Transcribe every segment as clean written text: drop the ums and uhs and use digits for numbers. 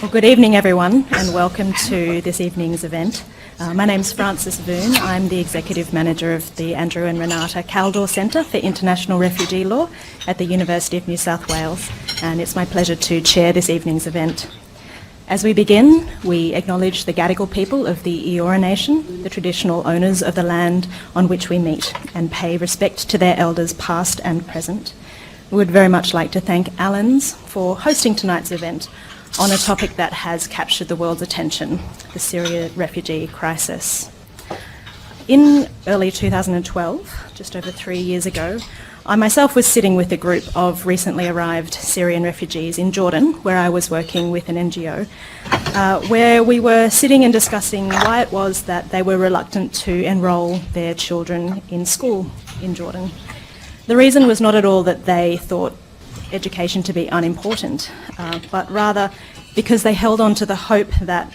Well, good evening everyone and welcome to this evening's event. My name's Frances Voon. I'm the Executive Manager of the Andrew and Renata Kaldor Centre for International Refugee Law at the University of New South Wales, and it's my pleasure to chair this evening's event. As we begin, we acknowledge the Gadigal people of the Eora Nation, the traditional owners of the land on which we meet, and pay respect to their elders past and present. We would very much like to thank Allens for hosting tonight's event on a topic that has captured the world's attention, the Syrian refugee crisis. In early 2012, just over 3 years ago, I myself was sitting with a group of recently arrived Syrian refugees in Jordan, where I was working with an NGO, where we were sitting and discussing why it was that they were reluctant to enrol their children in school in Jordan. The reason was not at all that they thought education to be unimportant, but rather because they held on to the hope that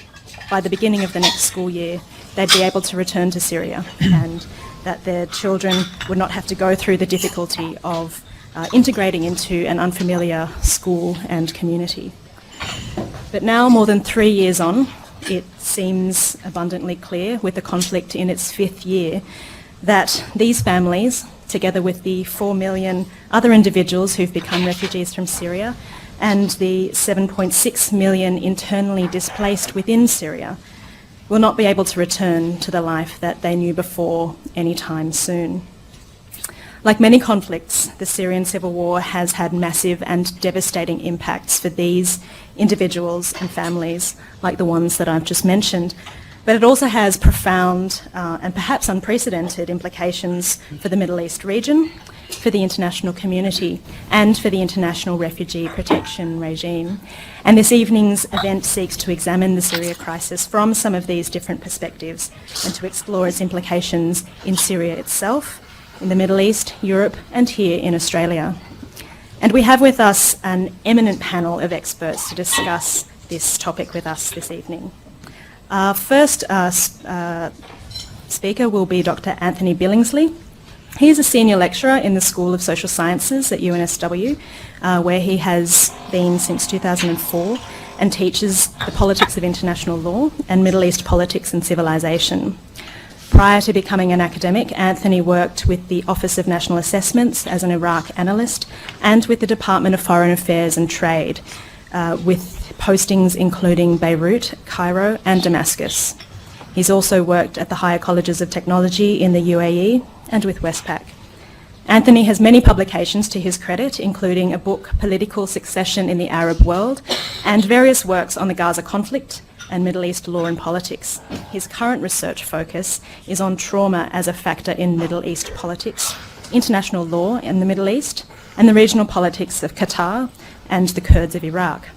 by the beginning of the next school year they'd be able to return to Syria and that their children would not have to go through the difficulty of integrating into an unfamiliar school and community. But now, more than 3 years on, it seems abundantly clear, with the conflict in its 5th year, that these families, together with the 4 million other individuals who've become refugees from Syria and the 7.6 million internally displaced within Syria, will not be able to return to the life that they knew before anytime soon. Like many conflicts, the Syrian civil war has had massive and devastating impacts for these individuals and families, like the ones that I've just mentioned. But it also has profound and perhaps unprecedented implications for the Middle East region, for the international community, and for the international refugee protection regime. And this evening's event seeks to examine the Syria crisis from some of these different perspectives and to explore its implications in Syria itself, in the Middle East, Europe, and here in Australia. And we have with us an eminent panel of experts to discuss this topic with us this evening. Our first speaker will be Dr. Anthony Billingsley. He is a senior lecturer in the School of Social Sciences at UNSW, where he has been since 2004 and teaches the politics of international law and Middle East politics and civilization. Prior to becoming an academic, Anthony worked with the Office of National Assessments as an Iraq analyst and with the Department of Foreign Affairs and Trade, with postings including Beirut, Cairo and Damascus. He's also worked at the higher colleges of technology in the UAE and with Westpac. Anthony has many publications to his credit, including a book, Political Succession in the Arab World, and various works on the Gaza conflict and Middle East law and politics. His current research focus is on trauma as a factor in Middle East politics, international law in the Middle East, and the regional politics of Qatar and the Kurds of Iraq.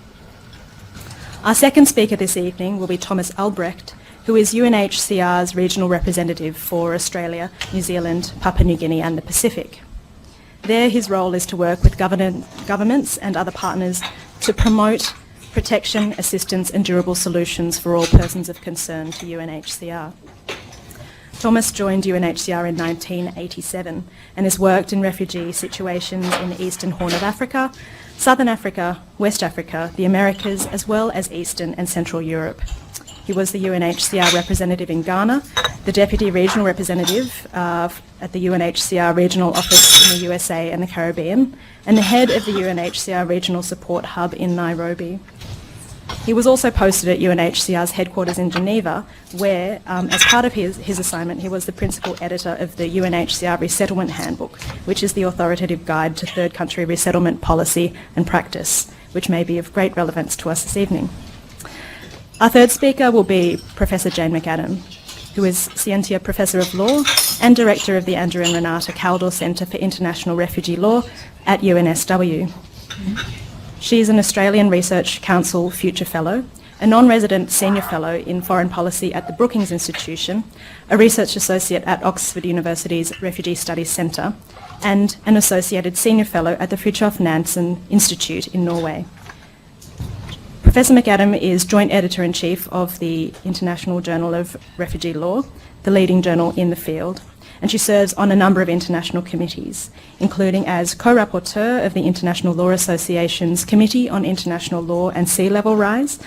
Our second speaker this evening will be Thomas Albrecht, who is UNHCR's regional representative for Australia, New Zealand, Papua New Guinea and the Pacific. There, his role is to work with governments and other partners to promote protection, assistance and durable solutions for all persons of concern to UNHCR. Thomas joined UNHCR in 1987 and has worked in refugee situations in the Eastern Horn of Africa, Southern Africa, West Africa, the Americas, as well as Eastern and Central Europe. He was the UNHCR representative in Ghana, the deputy regional representative at the UNHCR regional office in the USA and the Caribbean, and the head of the UNHCR regional support hub in Nairobi. He was also posted at UNHCR's headquarters in Geneva, where, as part of his assignment, he was the principal editor of the UNHCR Resettlement Handbook, which is the authoritative guide to third country resettlement policy and practice, which may be of great relevance to us this evening. Our third speaker will be Professor Jane McAdam, who is Scientia Professor of Law and Director of the Andrew and Renata Kaldor Centre for International Refugee Law at UNSW. She is an Australian Research Council Future Fellow, a non-resident Senior Fellow in Foreign Policy at the Brookings Institution, a Research Associate at Oxford University's Refugee Studies Centre, and an Associated Senior Fellow at the Fridtjof Nansen Institute in Norway. Professor McAdam is Joint Editor-in-Chief of the International Journal of Refugee Law, the leading journal in the field, and she serves on a number of international committees, including as co-rapporteur of the International Law Association's Committee on International Law and Sea Level Rise,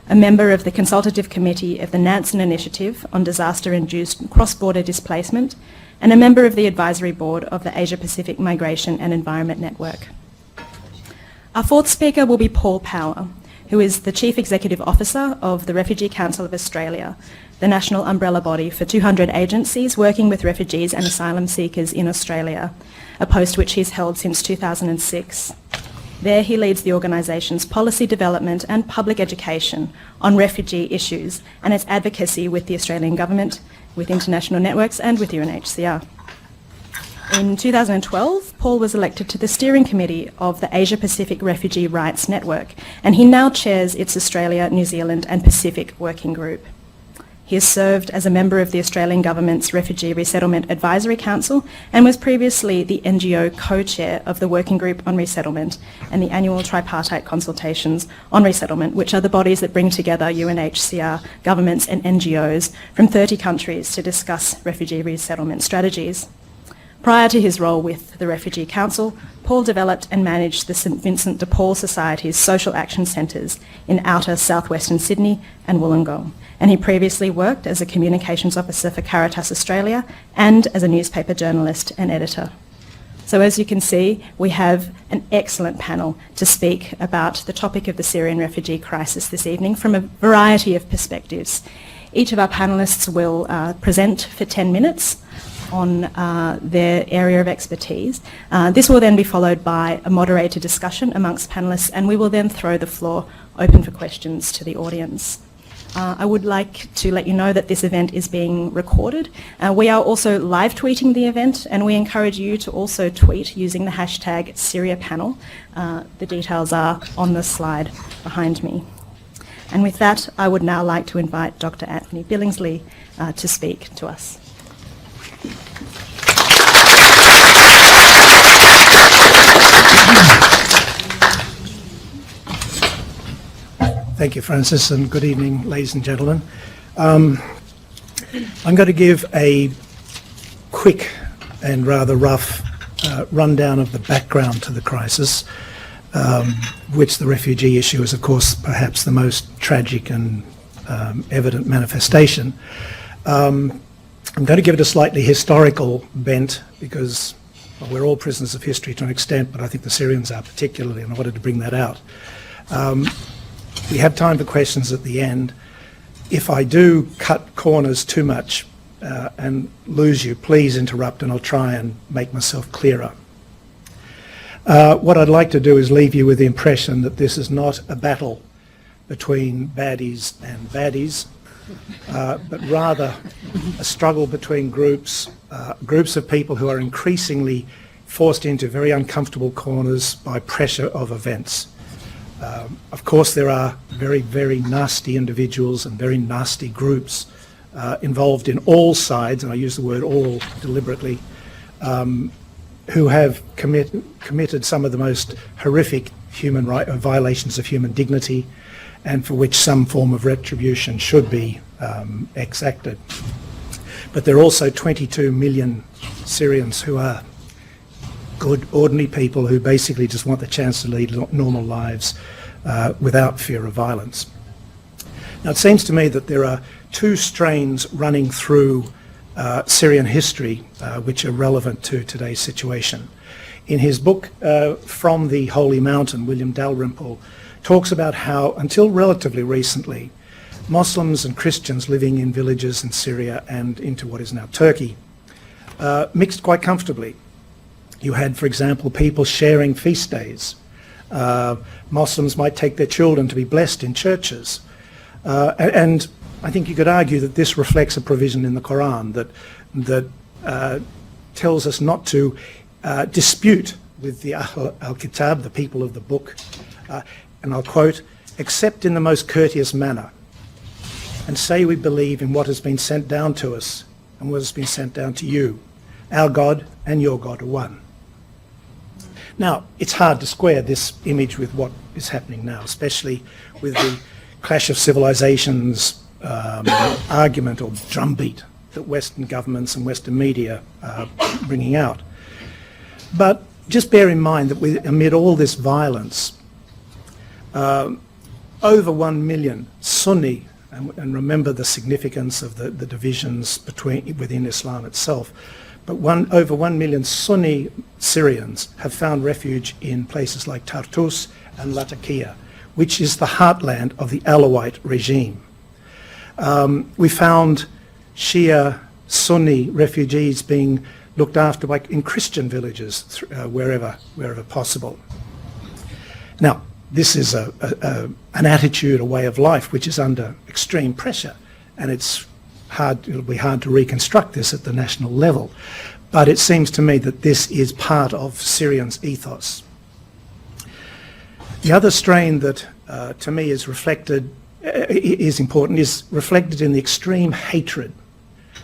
a member of the Consultative Committee of the Nansen Initiative on Disaster-Induced Cross-Border Displacement, and a member of the Advisory Board of the Asia-Pacific Migration and Environment Network. Our fourth speaker will be Paul Power, who is the Chief Executive Officer of the Refugee Council of Australia, the national umbrella body for 200 agencies working with refugees and asylum seekers in Australia, a post which he's held since 2006. There he leads the organisation's policy development and public education on refugee issues and its advocacy with the Australian Government, with international networks and with UNHCR. In 2012, Paul was elected to the steering committee of the Asia-Pacific Refugee Rights Network, and he now chairs its Australia, New Zealand and Pacific Working Group. He has served as a member of the Australian Government's Refugee Resettlement Advisory Council and was previously the NGO co-chair of the Working Group on Resettlement and the annual tripartite consultations on resettlement, which are the bodies that bring together UNHCR, governments and NGOs from 30 countries to discuss refugee resettlement strategies. Prior to his role with the Refugee Council, Paul developed and managed the St Vincent de Paul Society's social action centres in outer southwestern Sydney and Wollongong, and he previously worked as a communications officer for Caritas Australia and as a newspaper journalist and editor. So as you can see, we have an excellent panel to speak about the topic of the Syrian refugee crisis this evening from a variety of perspectives. Each of our panellists will present for 10 minutes on their area of expertise. This will then be followed by a moderated discussion amongst panellists, and we will then throw the floor open for questions to the audience. I would like to let you know that this event is being recorded. We are also live tweeting the event, and we encourage you to also tweet using the hashtag SyriaPanel. The details are on the slide behind me. And with that, I would now like to invite Dr. Anthony Billingsley to speak to us. Thank you, Francis, and good evening, ladies and gentlemen. I'm going to give a quick and rather rough rundown of the background to the crisis, which the refugee issue is, of course, perhaps the most tragic and evident manifestation. I'm going to give it a slightly historical bent because well, we're all prisoners of history to an extent, but I think the Syrians are particularly, and I wanted to bring that out. We have time for questions at the end. If I do cut corners too much and lose you, please interrupt and I'll try and make myself clearer. What I'd like to do is leave you with the impression that this is not a battle between baddies and baddies, but rather a struggle between groups of people who are increasingly forced into very uncomfortable corners by pressure of events. Of course, there are very, very nasty individuals and very nasty groups involved in all sides, and I use the word all deliberately, who have committed some of the most horrific human violations of human dignity, and for which some form of retribution should be exacted. But there are also 22 million Syrians who are good, ordinary people who basically just want the chance to lead normal lives without fear of violence. Now, it seems to me that there are two strains running through Syrian history which are relevant to today's situation. In his book, From the Holy Mountain, William Dalrymple talks about how, until relatively recently, Muslims and Christians living in villages in Syria and into what is now Turkey mixed quite comfortably. You had, for example, people sharing feast days. Muslims might take their children to be blessed in churches. And I think you could argue that this reflects a provision in the Quran that tells us not to dispute with the Ahl al-Kitab, the people of the book, and I'll quote, "except in the most courteous manner, and say we believe in what has been sent down to us and what has been sent down to you. Our God and your God are one." Now, it's hard to square this image with what is happening now, especially with the clash of civilizations argument or drumbeat that Western governments and Western media are bringing out. But just bear in mind that amid all this violence, over 1 million Sunni, and remember the significance of the divisions within Islam itself, but over 1 million Sunni Syrians have found refuge in places like Tartus and Latakia, which is the heartland of the Alawite regime. We found Shia Sunni refugees being looked after in Christian villages wherever possible. Now, this is an attitude, a way of life which is under extreme pressure, and it'll be hard to reconstruct this at the national level, but it seems to me that this is part of Syrians' ethos. The other strain that to me is reflected in the extreme hatred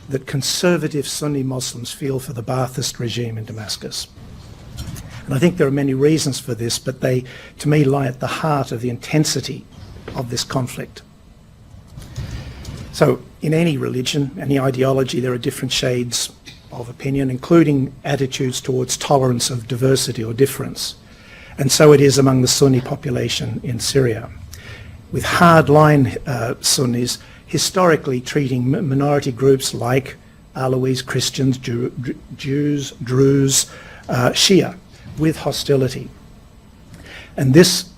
that conservative Sunni Muslims feel for the Ba'athist regime in Damascus. And I think there are many reasons for this, but they, to me, lie at the heart of the intensity of this conflict. So in any religion, any ideology, there are different shades of opinion, including attitudes towards tolerance of diversity or difference. And so it is among the Sunni population in Syria, with hardline Sunnis historically treating minority groups like Alawis, Christians, Jews, Druze, Shia, with hostility. And this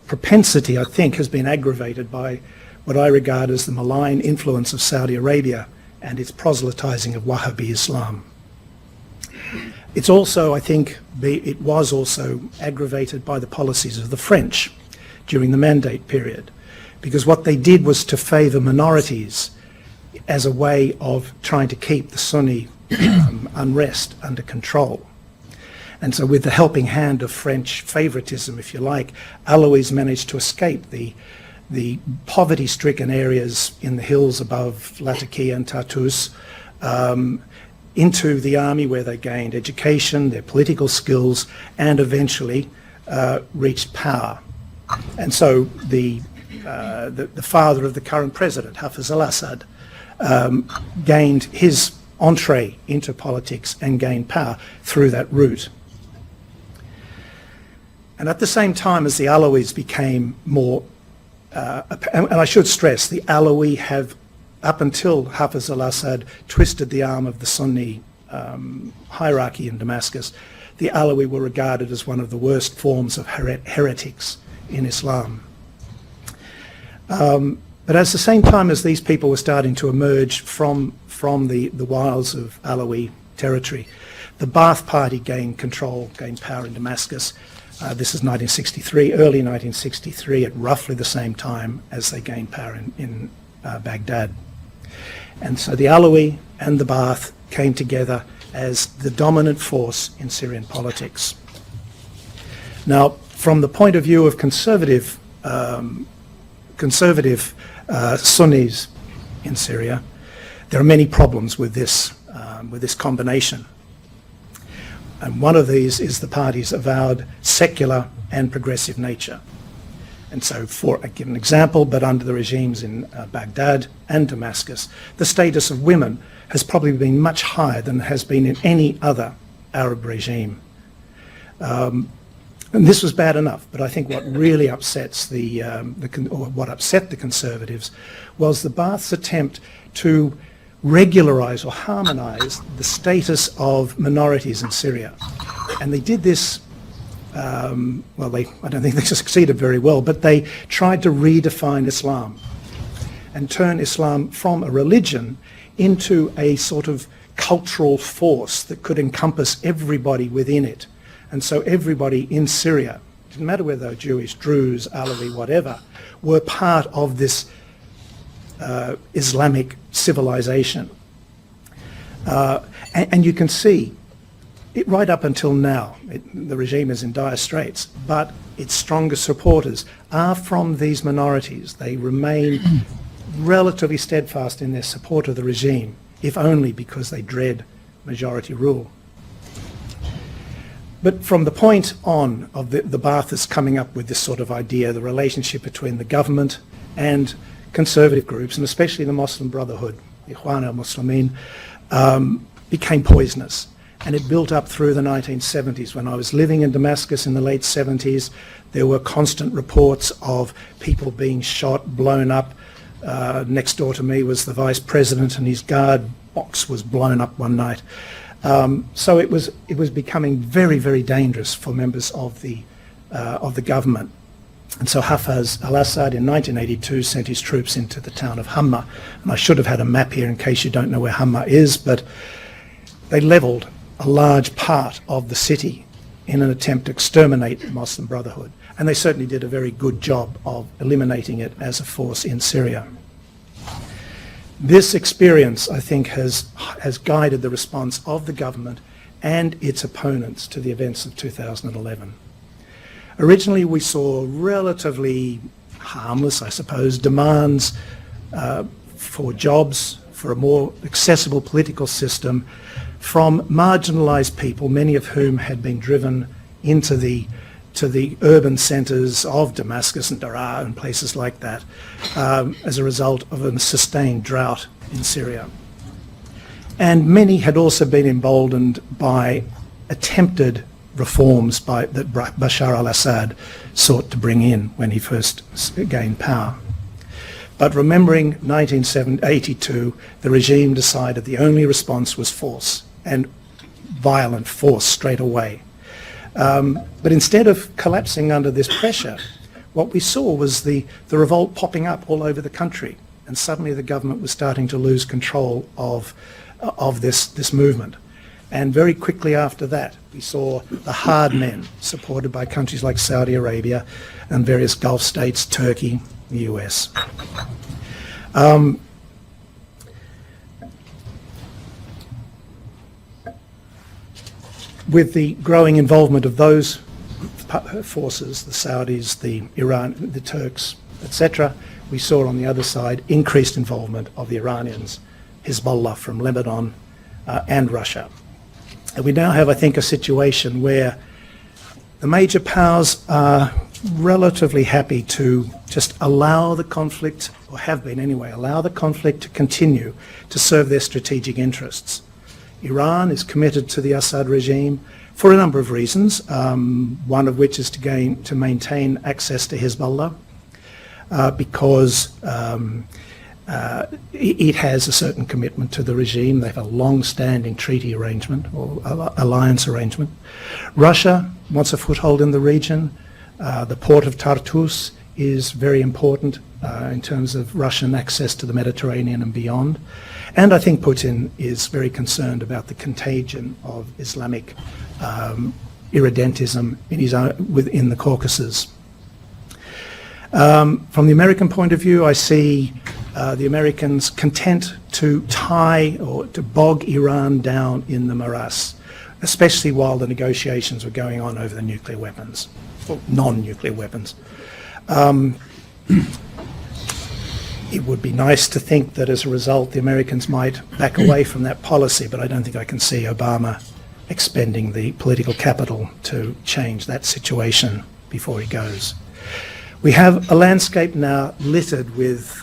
propensity, I think, has been aggravated by what I regard as the malign influence of Saudi Arabia and its proselytizing of Wahhabi Islam. It's also, I think, it was also aggravated by the policies of the French during the Mandate period, because what they did was to favour minorities as a way of trying to keep the Sunni unrest under control. And so with the helping hand of French favouritism, if you like, Alawis managed to escape the poverty-stricken areas in the hills above Latakia and Tartus into the army, where they gained education, their political skills, and eventually reached power. And so the father of the current president, Hafez al-Assad, gained his entree into politics and gained power through that route. And at the same time as the Alawis became more, and I should stress, the Alawi have, up until Hafez al-Assad twisted the arm of the Sunni hierarchy in Damascus, the Alawi were regarded as one of the worst forms of heretics in Islam. But at the same time as these people were starting to emerge from the wilds of Alawi territory, the Ba'ath Party gained power in Damascus. This is 1963, early 1963, at roughly the same time as they gained power in Baghdad. And so the Alawi and the Ba'ath came together as the dominant force in Syrian politics. Now, from the point of view of conservative Sunnis in Syria, there are many problems with this combination. And one of these is the party's avowed secular and progressive nature. And so, I give an example, but under the regimes in Baghdad and Damascus, the status of women has probably been much higher than it has been in any other Arab regime. And this was bad enough, but I think what really upsets what upset the conservatives was the Ba'ath's attempt to regularise or harmonise the status of minorities in Syria. And they did this, I don't think they succeeded very well, but they tried to redefine Islam and turn Islam from a religion into a sort of cultural force that could encompass everybody within it. And so everybody in Syria, it didn't matter whether they were Jewish, Druze, Alawi, whatever, were part of this Islamic civilization. And you can see it right up until now. The regime is in dire straits, but its strongest supporters are from these minorities. They remain relatively steadfast in their support of the regime, if only because they dread majority rule. But from the point on of the Ba'athists coming up with this sort of idea, the relationship between the government and conservative groups, and especially the Muslim Brotherhood, Ikhwan al-Muslimin, became poisonous. And it built up through the 1970s. When I was living in Damascus in the late 70s, there were constant reports of people being shot, blown up. Next door to me was the vice president, and his guard box was blown up one night. So it was becoming very, very dangerous for members of the government. And so Hafez al-Assad in 1982 sent his troops into the town of Hama. And I should have had a map here in case you don't know where Hama is, but they levelled a large part of the city in an attempt to exterminate the Muslim Brotherhood. And they certainly did a very good job of eliminating it as a force in Syria. This experience, I think, has guided the response of the government and its opponents to the events of 2011. Originally, we saw relatively harmless, I suppose, demands for jobs, for a more accessible political system from marginalised people, many of whom had been driven into the urban centres of Damascus and Daraa and places like that as a result of a sustained drought in Syria. And many had also been emboldened by attempted reforms that Bashar al-Assad sought to bring in when he first gained power. But remembering 1982, the regime decided the only response was force, and violent force straight away. But instead of collapsing under this pressure, what we saw was the revolt popping up all over the country, and suddenly the government was starting to lose control of this movement. And very quickly after that, we saw the hard men, supported by countries like Saudi Arabia and various Gulf states, Turkey, the US. With the growing involvement of those forces, the Saudis, the Iran, the Turks, etc., we saw on the other side increased involvement of the Iranians, Hezbollah from Lebanon, and Russia. And we now have, I think, a situation where the major powers are relatively happy to just allow the conflict, or have been anyway, allow the conflict to continue to serve their strategic interests. Iran is committed to the Assad regime for a number of reasons, one of which is to maintain access to Hezbollah because it has a certain commitment to the regime. They have a long-standing treaty arrangement or alliance arrangement. Russia wants a foothold in the region. The port of Tartus is very important in terms of Russian access to the Mediterranean and beyond. And I think Putin is very concerned about the contagion of Islamic irredentism within the Caucasus. From the American point of view, I see the Americans content to tie or to bog Iran down in the morass, especially while the negotiations were going on over the nuclear weapons, or non-nuclear weapons. It would be nice to think that as a result the Americans might back away from that policy, but I don't think I can see Obama expending the political capital to change that situation before he goes. We have a landscape now littered with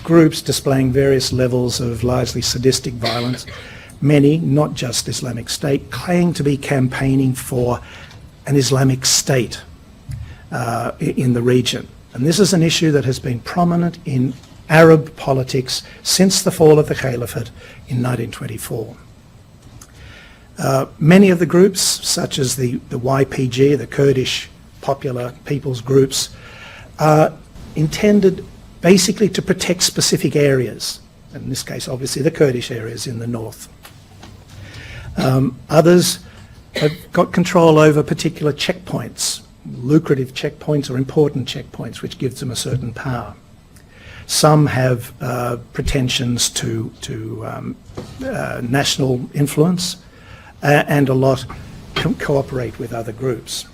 groups displaying various levels of largely sadistic violence. Many, not just Islamic State, claim to be campaigning for an Islamic State in the region. And this is an issue that has been prominent in Arab politics since the fall of the Caliphate in 1924. Many of the groups, such as the YPG, the Kurdish Popular People's Groups, are intended basically to protect specific areas, in this case obviously the Kurdish areas in the north. Others have got control over particular checkpoints, lucrative checkpoints or important checkpoints, which gives them a certain power. Some have pretensions to national influence, and a lot cooperate with other groups.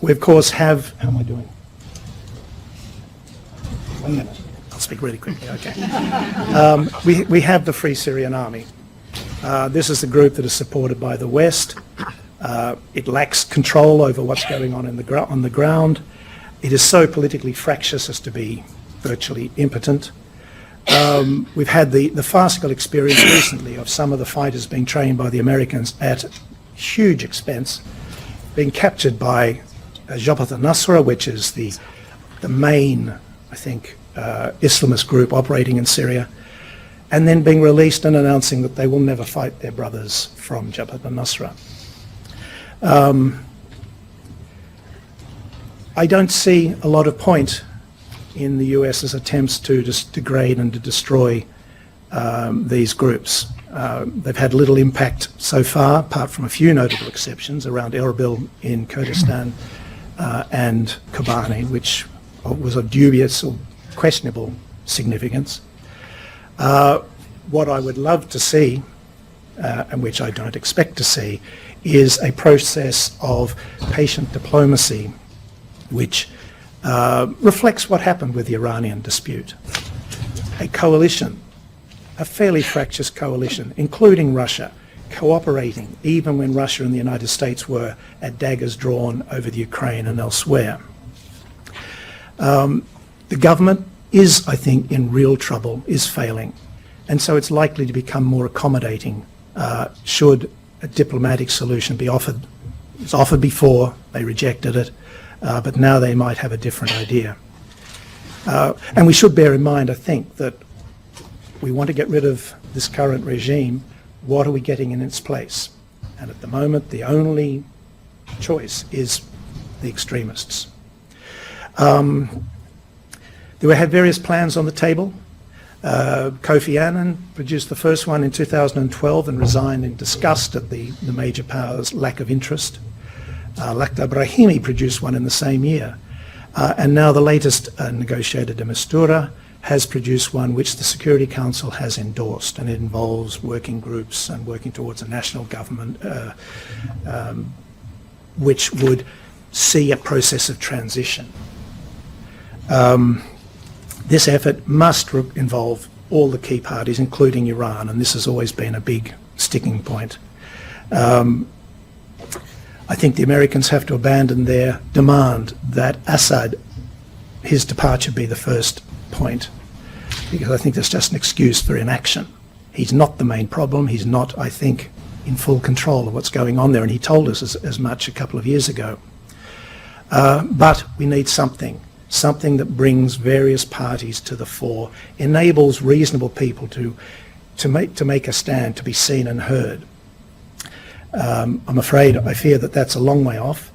We of course have, how am I doing? 1 minute. I'll speak really quickly, okay. We have the Free Syrian Army. This is the group that is supported by the West. It lacks control over what's going on on the ground. It is so politically fractious as to be virtually impotent. We've had the farcical experience recently of some of the fighters being trained by the Americans at huge expense, being captured by Jabhat al-Nusra, which is the main, I think, Islamist group operating in Syria, and then being released and announcing that they will never fight their brothers from Jabhat al-Nusra. I don't see a lot of point in the US's attempts to just degrade and to destroy these groups. They've had little impact so far, apart from a few notable exceptions around Erbil in Kurdistan and Kobani, which was of dubious or questionable significance. What I would love to see, and which I don't expect to see, is a process of patient diplomacy which reflects what happened with the Iranian dispute. A coalition, a fairly fractious coalition, including Russia, cooperating even when Russia and the United States were at daggers drawn over the Ukraine and elsewhere. The government is, I think, in real trouble, is failing, and so it's likely to become more accommodating should a diplomatic solution be offered. It was offered before, they rejected it, but now they might have a different idea. And we should bear in mind, I think, that we want to get rid of this current regime. What are we getting in its place? And at the moment, the only choice is the extremists. There have various plans on the table. Kofi Annan produced the first one in 2012 and resigned in disgust at the major powers' lack of interest. Lakhdar Brahimi produced one in the same year. And now the latest negotiator de Mistura has produced one which the Security Council has endorsed, and it involves working groups and working towards a national government which would see a process of transition. This effort must involve all the key parties, including Iran, and this has always been a big sticking point. I think the Americans have to abandon their demand that Assad, his departure, be the first point, because I think that's just an excuse for inaction. He's not the main problem. He's not, I think, in full control of what's going on there, and he told us as much a couple of years ago. But we need something that brings various parties to the fore, enables reasonable people to make a stand, to be seen and heard. I'm afraid, I fear that that's a long way off.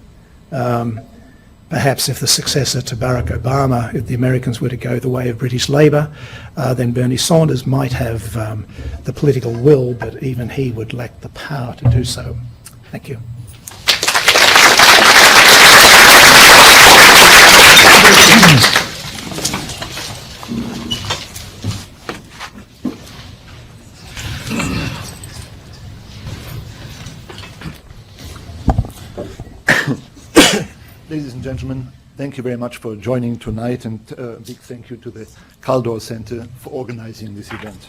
Perhaps if the successor to Barack Obama, if the Americans were to go the way of British Labour, then Bernie Sanders might have the political will, but even he would lack the power to do so. Thank you. Ladies and gentlemen, thank you very much for joining tonight, and a big thank you to the Kaldor Centre for organizing this event.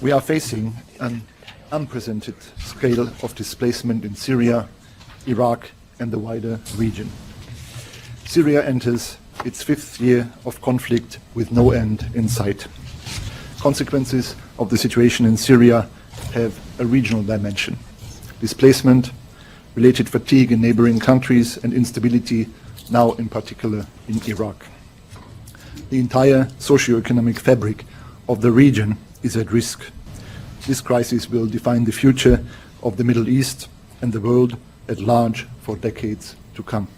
We are facing an unprecedented scale of displacement in Syria, Iraq, and the wider region. Syria enters its 5th year of conflict with no end in sight. Consequences of the situation in Syria have a regional dimension. Displacement, related fatigue in neighboring countries, and instability, now in particular in Iraq. The entire socio-economic fabric of the region is at risk. This crisis will define the future of the Middle East and the world at large for decades to come.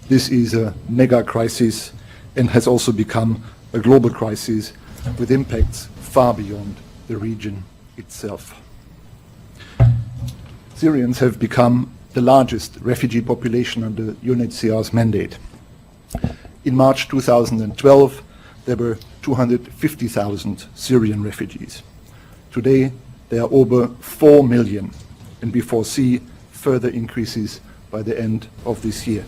This is a mega crisis and has also become a global crisis with impacts far beyond the region itself. Syrians have become the largest refugee population under UNHCR's mandate. In March 2012, there were 250,000 Syrian refugees. Today, there are over 4 million, and we foresee further increases by the end of this year.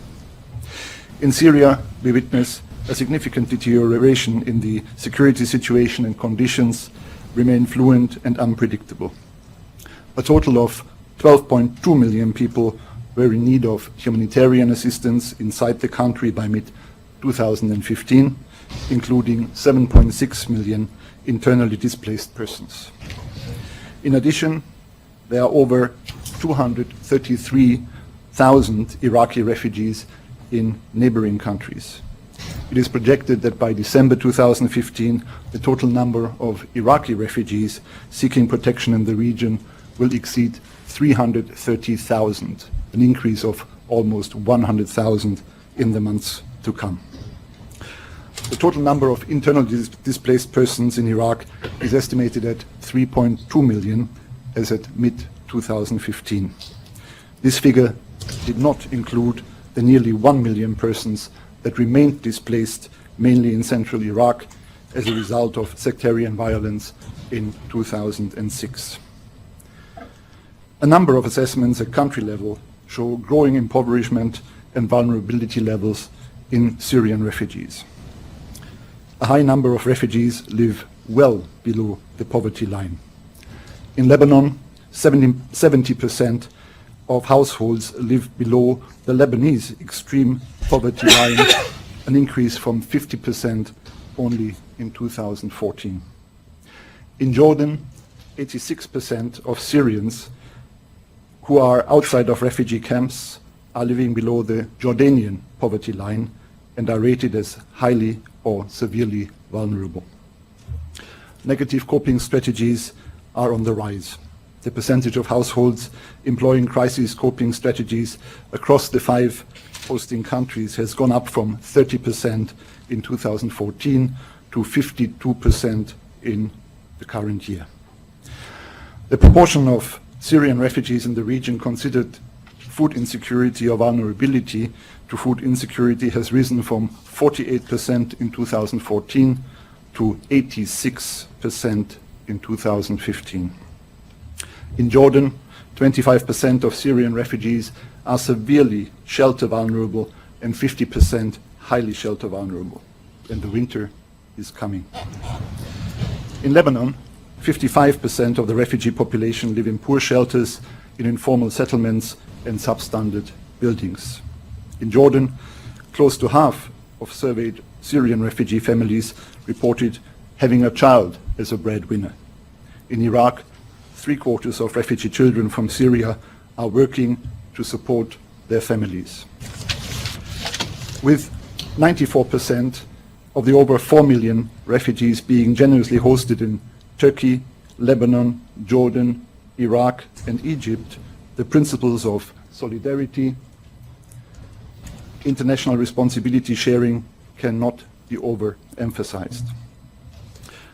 In Syria, we witness a significant deterioration in the security situation, and conditions remain fluid and unpredictable. A total of 12.2 million people were in need of humanitarian assistance inside the country by mid-2015, including 7.6 million internally displaced persons. In addition, there are over 233,000 Iraqi refugees in neighboring countries. It is projected that by December 2015, the total number of Iraqi refugees seeking protection in the region will exceed 330,000, an increase of almost 100,000 in the months to come. The total number of internally displaced persons in Iraq is estimated at 3.2 million as at mid-2015. This figure did not include the nearly 1 million persons that remained displaced mainly in central Iraq as a result of sectarian violence in 2006. A number of assessments at country level show growing impoverishment and vulnerability levels in Syrian refugees. A high number of refugees live well below the poverty line. In Lebanon, 70% of households live below the Lebanese extreme poverty line, an increase from 50% only in 2014. In Jordan, 86% of Syrians who are outside of refugee camps are living below the Jordanian poverty line and are rated as highly or severely vulnerable. Negative coping strategies are on the rise. The percentage of households employing crisis coping strategies across the 5 hosting countries has gone up from 30% in 2014 to 52% in the current year. The proportion of Syrian refugees in the region considered food insecurity or vulnerability to food insecurity has risen from 48% in 2014 to 86% in 2015. In Jordan, 25% of Syrian refugees are severely shelter vulnerable and 50% highly shelter vulnerable, and the winter is coming. In Lebanon, 55% of the refugee population live in poor shelters, in informal settlements and substandard buildings. In Jordan, close to half of surveyed Syrian refugee families reported having a child as a breadwinner. In Iraq, 3/4 of refugee children from Syria are working to support their families. With 94% of the over 4 million refugees being generously hosted in Turkey, Lebanon, Jordan, Iraq, and Egypt, the principles of solidarity, international responsibility sharing cannot be overemphasized.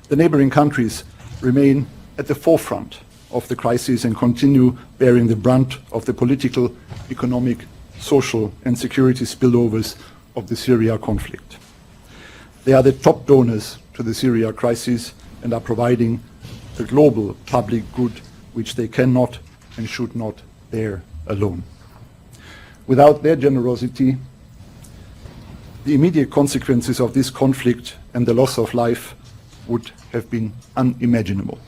The neighboring countries remain at the forefront of the crisis and continue bearing the brunt of the political, economic, social, and security spillovers of the Syria conflict. They are the top donors to the Syria crisis and are providing the global public good which they cannot and should not bear alone. Without their generosity, the immediate consequences of this conflict and the loss of life would have been unimaginable.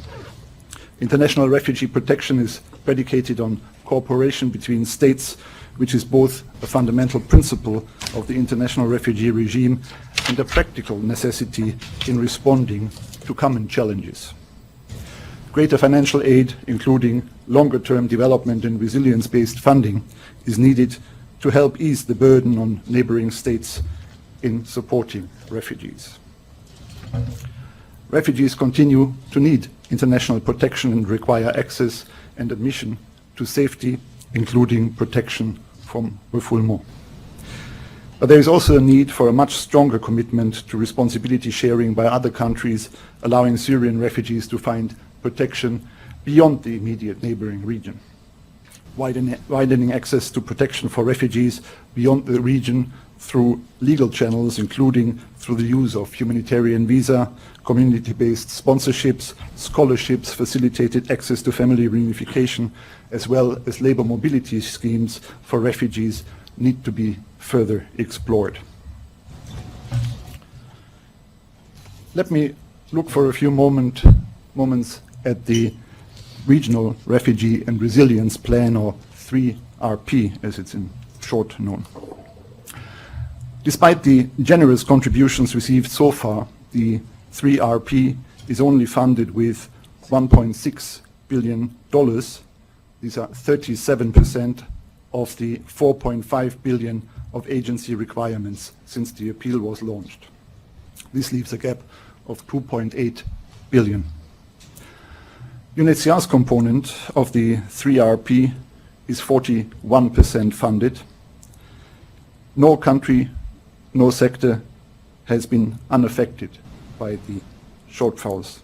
International refugee protection is predicated on cooperation between states, which is both a fundamental principle of the international refugee regime and a practical necessity in responding to common challenges. Greater financial aid, including longer-term development and resilience-based funding, is needed to help ease the burden on neighboring states in supporting refugees. Refugees continue to need international protection and require access and admission to safety, including protection from refoulement. But there is also a need for a much stronger commitment to responsibility sharing by other countries, allowing Syrian refugees to find protection beyond the immediate neighboring region. Widening access to protection for refugees beyond the region through legal channels, including through the use of humanitarian visa, community-based sponsorships, scholarships, facilitated access to family reunification, as well as labor mobility schemes for refugees need to be further explored. Let me look for a few moments at the Regional Refugee and Resilience Plan, or 3RP as it's in short known. Despite the generous contributions received so far, the 3RP is only funded with $1.6 billion. These are 37% of the 4.5 billion of agency requirements since the appeal was launched. This leaves a gap of 2.8 billion. UNHCR's component of the 3RP is 41% funded. No country, no sector has been unaffected by the shortfalls.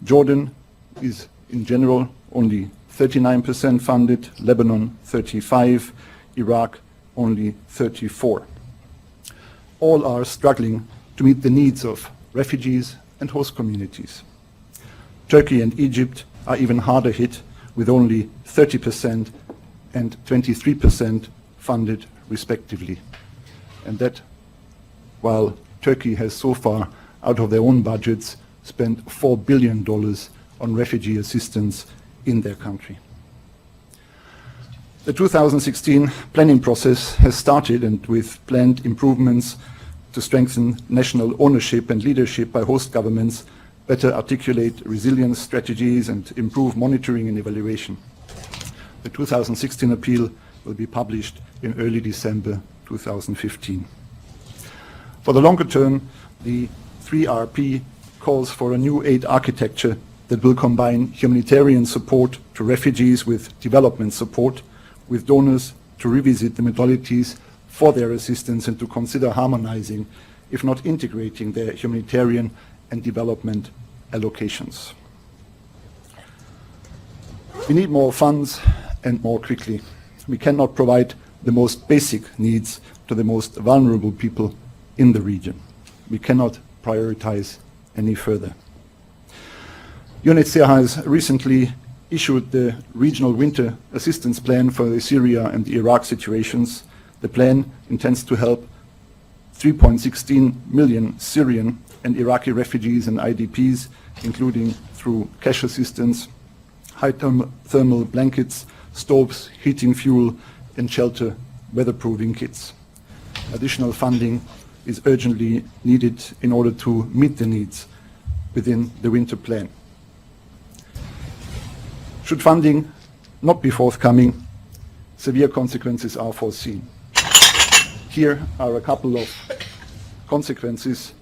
Jordan is in general only 39% funded, Lebanon 35%, Iraq only 34%. All are struggling to meet the needs of refugees and host communities. Turkey and Egypt are even harder hit, with only 30% and 23% funded respectively. And that while Turkey has so far, out of their own budgets, spent $4 billion on refugee assistance in their country. The 2016 planning process has started, and with planned improvements to strengthen national ownership and leadership by host governments, better articulate resilience strategies and improve monitoring and evaluation. The 2016 appeal will be published in early December 2015. For the longer term, the 3RP calls for a new aid architecture that will combine humanitarian support to refugees with development support, with donors to revisit the modalities for their assistance and to consider harmonizing, if not integrating, their humanitarian and development allocations. We need more funds and more quickly. We cannot provide the most basic needs to the most vulnerable people in the region. We cannot prioritize any further. UNHCR has recently issued the Regional Winter Assistance Plan for the Syria and the Iraq situations. The plan intends to help 3.16 million Syrian and Iraqi refugees and IDPs, including through cash assistance, high thermal blankets, stoves, heating fuel, and shelter weatherproofing kits. Additional funding is urgently needed in order to meet the needs within the winter plan. Should funding not be forthcoming, severe consequences are foreseen. Here are a couple of consequences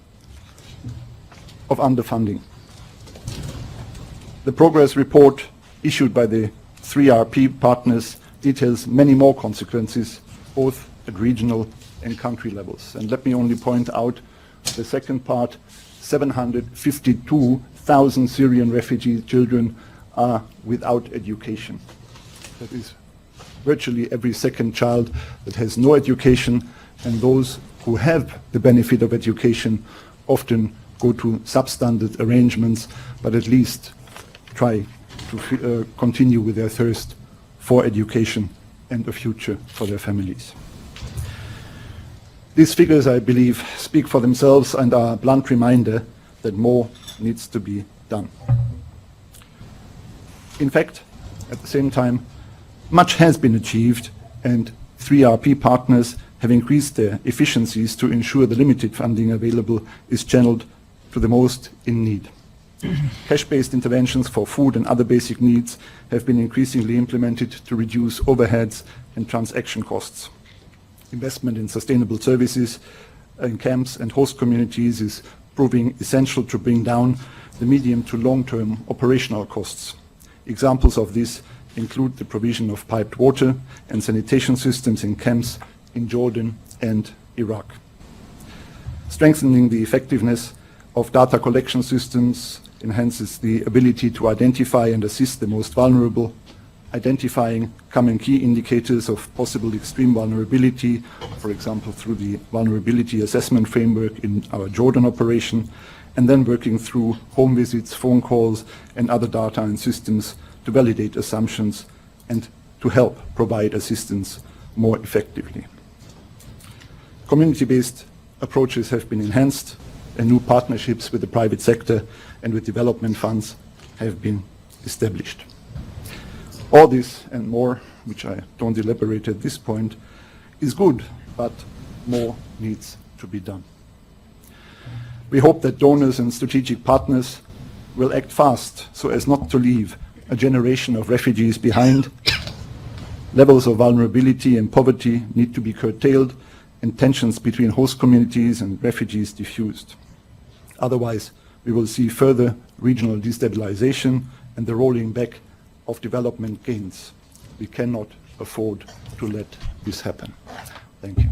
of underfunding. The progress report issued by the 3RP partners details many more consequences, both at regional and country levels. And let me only point out the second part: 752,000 Syrian refugee children are without education. That is virtually every second child that has no education, and those who have the benefit of education often go to substandard arrangements, but at least try to continue with their thirst for education and a future for their families. These figures, I believe, speak for themselves and are a blunt reminder that more needs to be done. In fact, at the same time, much has been achieved, and 3RP partners have increased their efficiencies to ensure the limited funding available is channeled to the most in need. Cash-based interventions for food and other basic needs have been increasingly implemented to reduce overheads and transaction costs. Investment in sustainable services in camps and host communities is proving essential to bring down the medium to long-term operational costs. Examples of this include the provision of piped water and sanitation systems in camps in Jordan and Iraq. Strengthening the effectiveness of data collection systems enhances the ability to identify and assist the most vulnerable, identifying common key indicators of possible extreme vulnerability, for example through the vulnerability assessment framework in our Jordan operation, and then working through home visits, phone calls, and other data and systems to validate assumptions and to help provide assistance more effectively. Community-based approaches have been enhanced, and new partnerships with the private sector and with development funds have been established. All this and more, which I don't elaborate at this point, is good, but more needs to be done. We hope that donors and strategic partners will act fast so as not to leave a generation of refugees behind. Levels of vulnerability and poverty need to be curtailed and tensions between host communities and refugees diffused. Otherwise, we will see further regional destabilization and the rolling back of development gains. We cannot afford to let this happen. Thank you.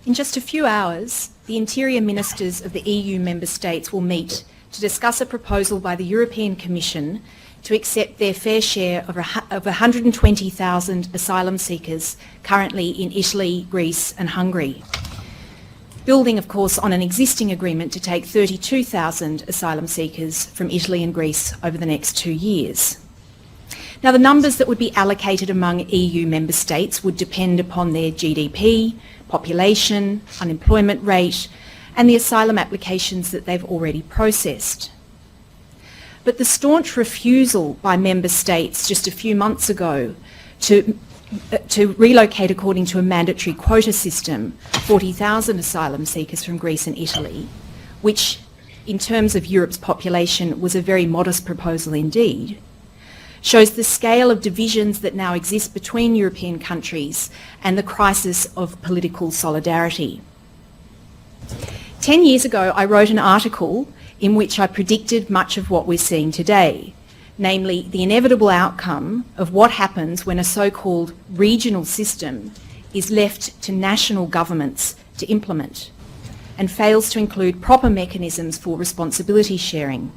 In just a few hours, the Interior Ministers of the EU member states will meet to discuss a proposal by the European Commission to accept their fair share of 120,000 asylum seekers currently in Italy, Greece and Hungary. Building, of course, on an existing agreement to take 32,000 asylum seekers from Italy and Greece over the next 2 years. Now, the numbers that would be allocated among EU member states would depend upon their GDP, population, unemployment rate, and the asylum applications that they've already processed. But the staunch refusal by member states just a few months ago to relocate according to a mandatory quota system 40,000 asylum seekers from Greece and Italy, which in terms of Europe's population was a very modest proposal indeed, shows the scale of divisions that now exist between European countries and the crisis of political solidarity. 10 years ago, I wrote an article in which I predicted much of what we're seeing today, namely the inevitable outcome of what happens when a so-called regional system is left to national governments to implement and fails to include proper mechanisms for responsibility sharing.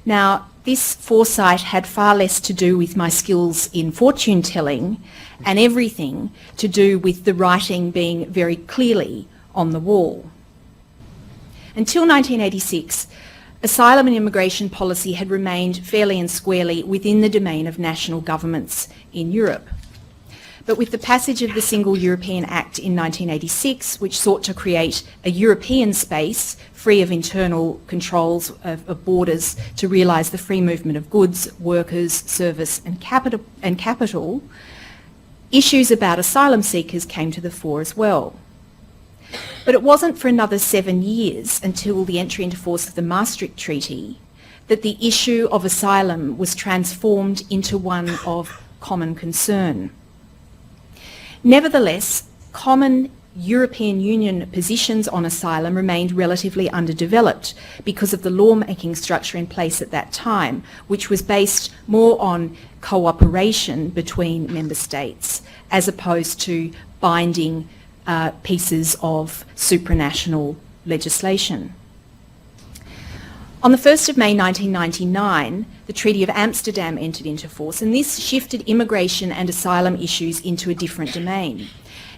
Now, this foresight had far less to do with my skills in fortune telling and everything to do with the writing being very clearly on the wall. Until 1986, asylum and immigration policy had remained fairly and squarely within the domain of national governments in Europe. But with the passage of the Single European Act in 1986, which sought to create a European space free of internal controls of borders to realise the free movement of goods, workers, service and capital, issues about asylum seekers came to the fore as well. But it wasn't for another 7 years until the entry into force of the Maastricht Treaty that the issue of asylum was transformed into one of common concern. Nevertheless, common European Union positions on asylum remained relatively underdeveloped because of the law-making structure in place at that time, which was based more on cooperation between member states as opposed to binding pieces of supranational legislation. On the 1st of May 1999, the Treaty of Amsterdam entered into force, and this shifted immigration and asylum issues into a different domain.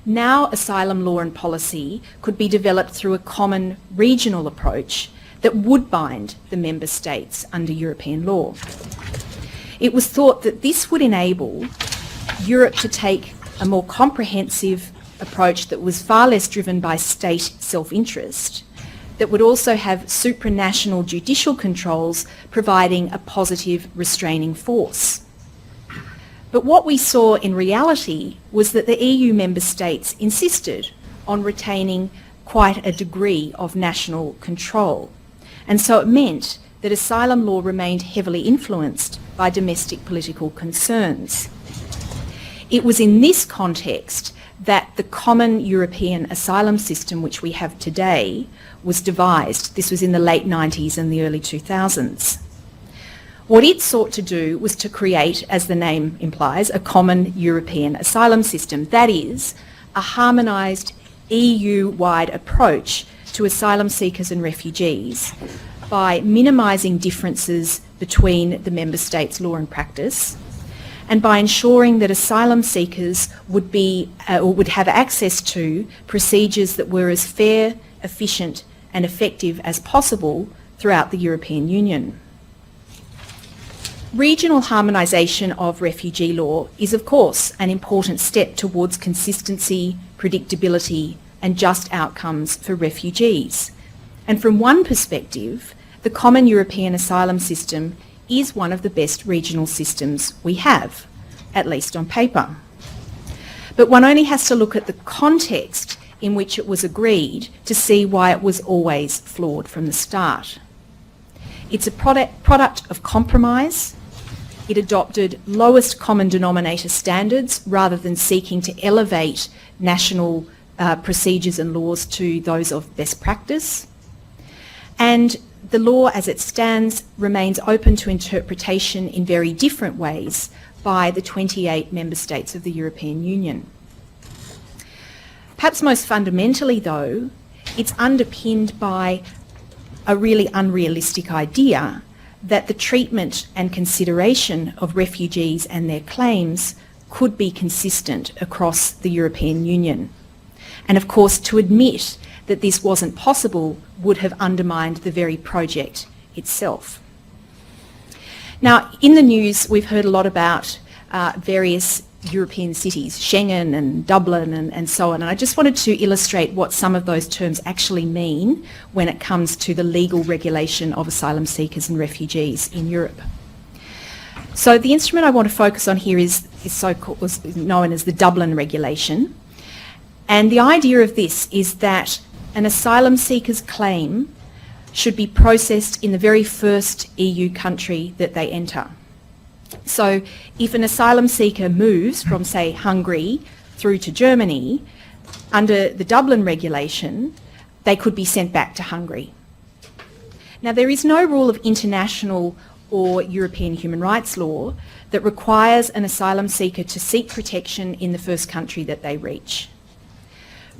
Now asylum law and policy could be developed through a common regional approach that would bind the member states under European law. It was thought that this would enable Europe to take a more comprehensive approach that was far less driven by state self-interest, that would also have supranational judicial controls providing a positive restraining force. But what we saw in reality was that the EU member states insisted on retaining quite a degree of national control. And so it meant that asylum law remained heavily influenced by domestic political concerns. It was in this context that the common European asylum system which we have today was devised. This was in the late 90s and the early 2000s. What it sought to do was to create, as the name implies, a common European asylum system. That is, a harmonised EU-wide approach to asylum seekers and refugees by minimising differences between the member states' law and practice, and by ensuring that asylum seekers would have access to procedures that were as fair, efficient and effective as possible throughout the European Union. Regional harmonisation of refugee law is, of course, an important step towards consistency, predictability and just outcomes for refugees. And from one perspective, the common European asylum system is one of the best regional systems we have, at least on paper. But one only has to look at the context in which it was agreed to see why it was always flawed from the start. It's a product of compromise. It adopted lowest common denominator standards rather than seeking to elevate national procedures and laws to those of best practice. And the law as it stands remains open to interpretation in very different ways by the 28 member states of the European Union. Perhaps most fundamentally though, it's underpinned by a really unrealistic idea that the treatment and consideration of refugees and their claims could be consistent across the European Union. And of course, to admit that this wasn't possible would have undermined the very project itself. Now, in the news, we've heard a lot about various European cities, Schengen and Dublin and so on. And I just wanted to illustrate what some of those terms actually mean when it comes to the legal regulation of asylum seekers and refugees in Europe. So the instrument I want to focus on here is known as the Dublin Regulation. And the idea of this is that an asylum seeker's claim should be processed in the very first EU country that they enter. So if an asylum seeker moves from, say, Hungary through to Germany, under the Dublin regulation, they could be sent back to Hungary. Now, there is no rule of international or European human rights law that requires an asylum seeker to seek protection in the first country that they reach.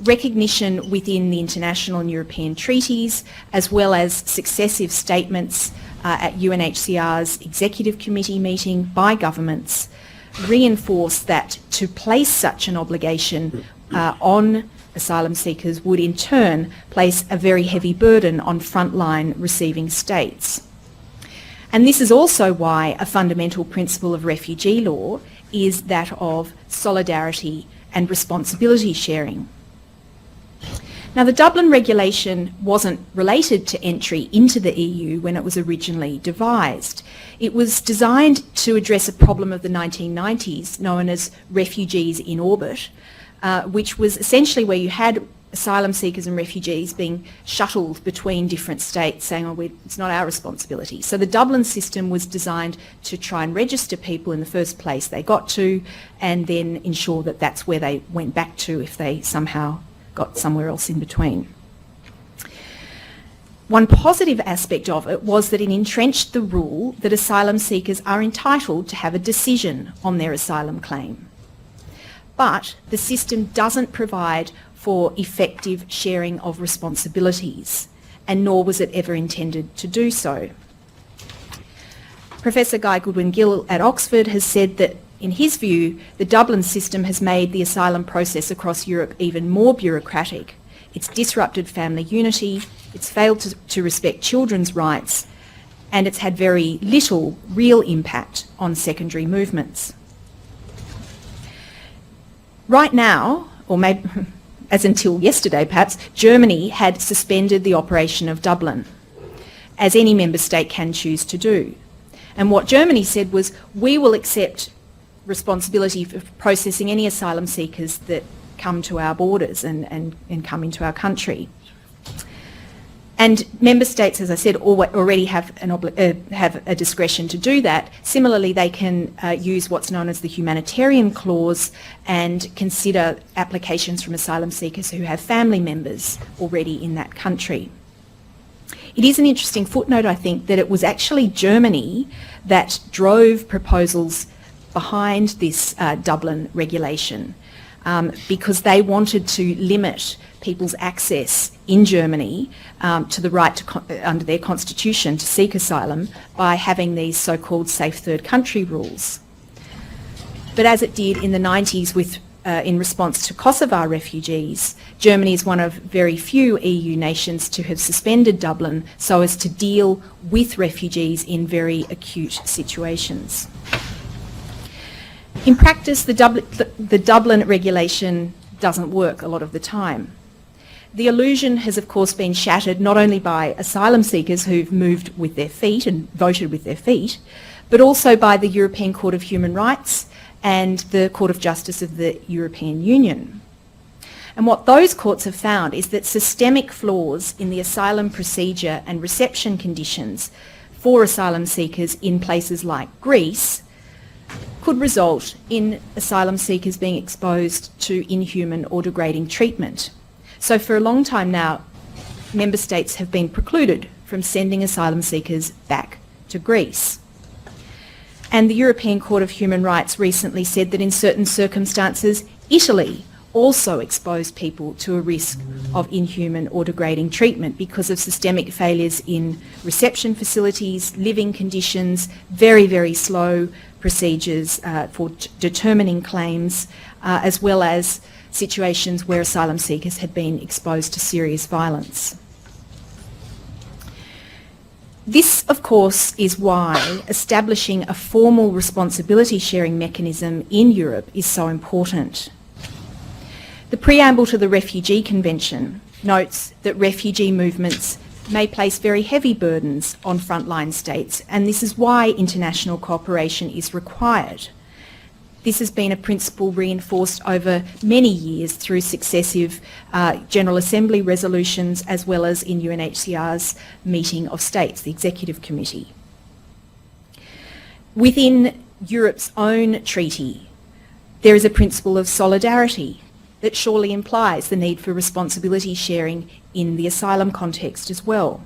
Recognition within the international and European treaties, as well as successive statements at UNHCR's Executive Committee meeting by governments, reinforce that to place such an obligation on asylum seekers would in turn place a very heavy burden on frontline receiving states. And this is also why a fundamental principle of refugee law is that of solidarity and responsibility sharing. Now, the Dublin regulation wasn't related to entry into the EU when it was originally devised. It was designed to address a problem of the 1990s known as refugees in orbit, which was essentially where you had asylum seekers and refugees being shuttled between different states saying, oh, it's not our responsibility. So the Dublin system was designed to try and register people in the first place they got to and then ensure that that's where they went back to if they somehow got somewhere else in between. One positive aspect of it was that it entrenched the rule that asylum seekers are entitled to have a decision on their asylum claim. But the system doesn't provide for effective sharing of responsibilities, and nor was it ever intended to do so. Professor Guy Goodwin-Gill at Oxford has said that in his view, the Dublin system has made the asylum process across Europe even more bureaucratic. It's disrupted family unity, it's failed to respect children's rights, and it's had very little real impact on secondary movements. Right now, or maybe as until yesterday perhaps, Germany had suspended the operation of Dublin, as any member state can choose to do. And what Germany said was, we will accept responsibility for processing any asylum seekers that come to our borders and come into our country. And member states, as I said, already have a discretion to do that. Similarly, they can use what's known as the Humanitarian clause and consider applications from asylum seekers who have family members already in that country. It is an interesting footnote, I think, that it was actually Germany that drove proposals behind this Dublin regulation because they wanted to limit people's access in Germany to the right to under their constitution to seek asylum by having these so-called safe third country rules. But as it did in the 90s with in response to Kosovar refugees, Germany is one of very few EU nations to have suspended Dublin so as to deal with refugees in very acute situations. In practice, the Dublin regulation doesn't work a lot of the time. The illusion has of course been shattered not only by asylum seekers who've moved with their feet and voted with their feet, but also by the European Court of Human Rights and the Court of Justice of the European Union. And what those courts have found is that systemic flaws in the asylum procedure and reception conditions for asylum seekers in places like Greece could result in asylum seekers being exposed to inhuman or degrading treatment. So for a long time now, member states have been precluded from sending asylum seekers back to Greece. And the European Court of Human Rights recently said that in certain circumstances, Italy also exposed people to a risk of inhuman or degrading treatment because of systemic failures in reception facilities, living conditions, very, very slow procedures for determining claims, as well as situations where asylum seekers had been exposed to serious violence. This, of course, is why establishing a formal responsibility sharing mechanism in Europe is so important. The preamble to the Refugee Convention notes that refugee movements may place very heavy burdens on frontline states, and this is why international cooperation is required. This has been a principle reinforced over many years through successive General Assembly resolutions as well as in UNHCR's meeting of states, the Executive Committee. Within Europe's own treaty, there is a principle of solidarity that surely implies the need for responsibility sharing in the asylum context as well.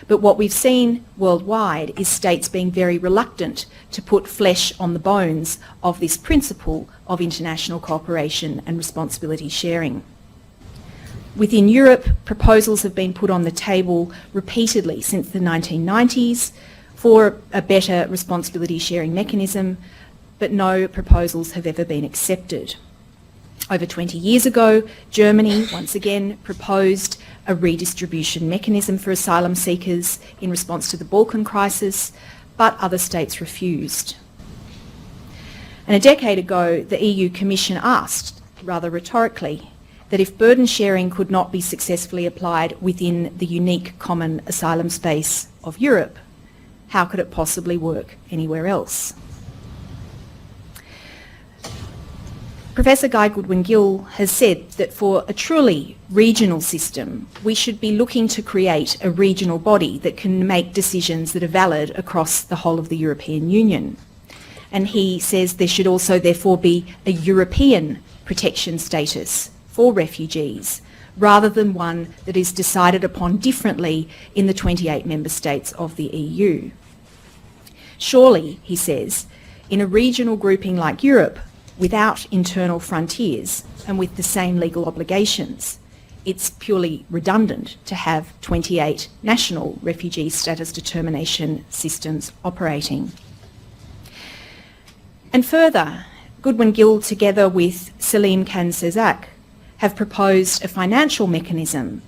But what we've seen worldwide is states being very reluctant to put flesh on the bones of this principle of international cooperation and responsibility sharing. Within Europe, proposals have been put on the table repeatedly since the 1990s for a better responsibility sharing mechanism, but no proposals have ever been accepted. Over 20 years ago, Germany once again proposed a redistribution mechanism for asylum seekers in response to the Balkan crisis, but other states refused. And a decade ago, the EU Commission asked, rather rhetorically, that if burden sharing could not be successfully applied within the unique common asylum space of Europe, how could it possibly work anywhere else? Professor Guy Goodwin-Gill has said that for a truly regional system, we should be looking to create a regional body that can make decisions that are valid across the whole of the European Union. And he says there should also therefore be a European protection status for refugees, rather than one that is decided upon differently in the 28 member states of the EU. Surely, he says, in a regional grouping like Europe, without internal frontiers and with the same legal obligations, it's purely redundant to have 28 national refugee status determination systems operating. And further, Goodwin-Gill, together with Salim Khan-Sezak, have proposed a financial mechanism,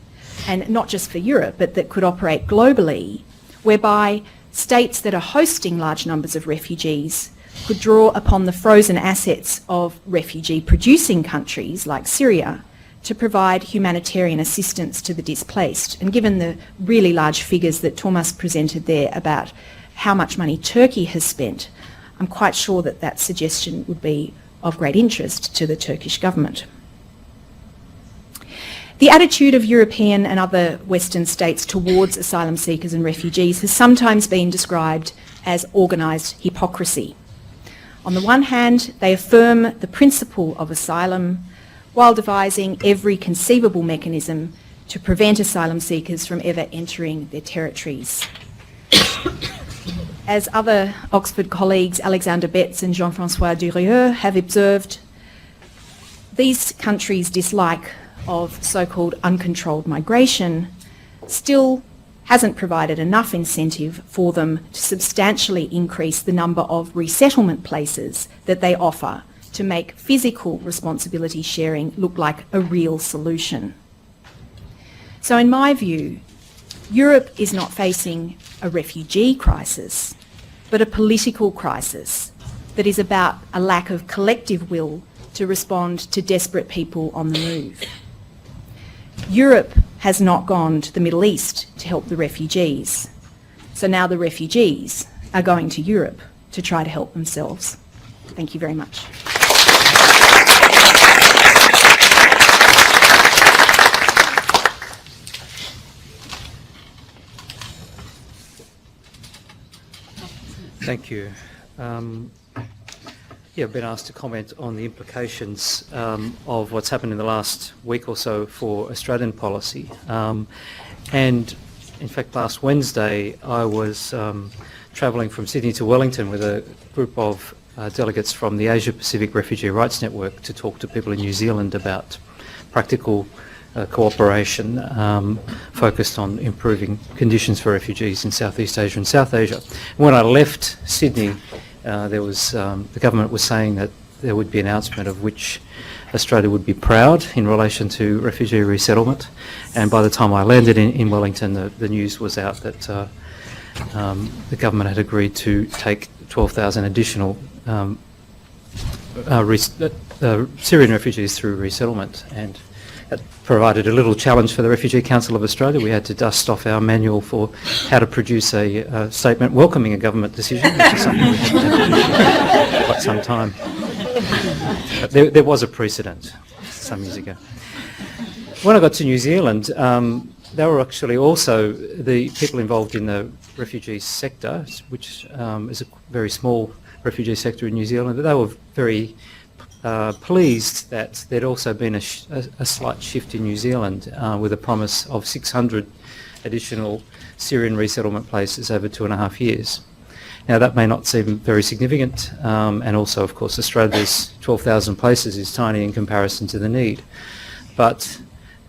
and not just for Europe, but that could operate globally, whereby states that are hosting large numbers of refugees could draw upon the frozen assets of refugee-producing countries like Syria to provide humanitarian assistance to the displaced. And given the really large figures that Thomas presented there about how much money Turkey has spent, I'm quite sure that that suggestion would be of great interest to the Turkish government. The attitude of European and other Western states towards asylum seekers and refugees has sometimes been described as organised hypocrisy. On the one hand, they affirm the principle of asylum while devising every conceivable mechanism to prevent asylum seekers from ever entering their territories. As other Oxford colleagues Alexander Betts and Jean-François Durieux have observed, these countries' dislike of so-called uncontrolled migration still hasn't provided enough incentive for them to substantially increase the number of resettlement places that they offer to make physical responsibility sharing look like a real solution. So in my view, Europe is not facing a refugee crisis, but a political crisis that is about a lack of collective will to respond to desperate people on the move. Europe has not gone to the Middle East to help the refugees. So now the refugees are going to Europe to try to help themselves. Thank you very much. Thank you. I've been asked to comment on the implications of what's happened in the last week or so for Australian policy. And in fact, last Wednesday, I was travelling from Sydney to Wellington with a group of delegates from the Asia Pacific Refugee Rights Network to talk to people in New Zealand about practical cooperation focused on improving conditions for refugees in Southeast Asia and South Asia. When I left Sydney, there was the government was saying that there would be an announcement of which Australia would be proud in relation to refugee resettlement, and by the time I landed in Wellington, the news was out that the government had agreed to take 12,000 additional Syrian refugees through resettlement, and that provided a little challenge for the Refugee Council of Australia. We had to dust off our manual for how to produce a statement welcoming a government decision, which is something we had to do for quite some time. But there was a precedent some years ago. When I got to New Zealand, they were actually also the people involved in the refugee sector, which is a very small refugee sector in New Zealand. They were very pleased that there'd also been a slight shift in New Zealand with a promise of 600 additional Syrian resettlement places over 2.5 years. Now that may not seem very significant, and also of course Australia's 12,000 places is tiny in comparison to the need, but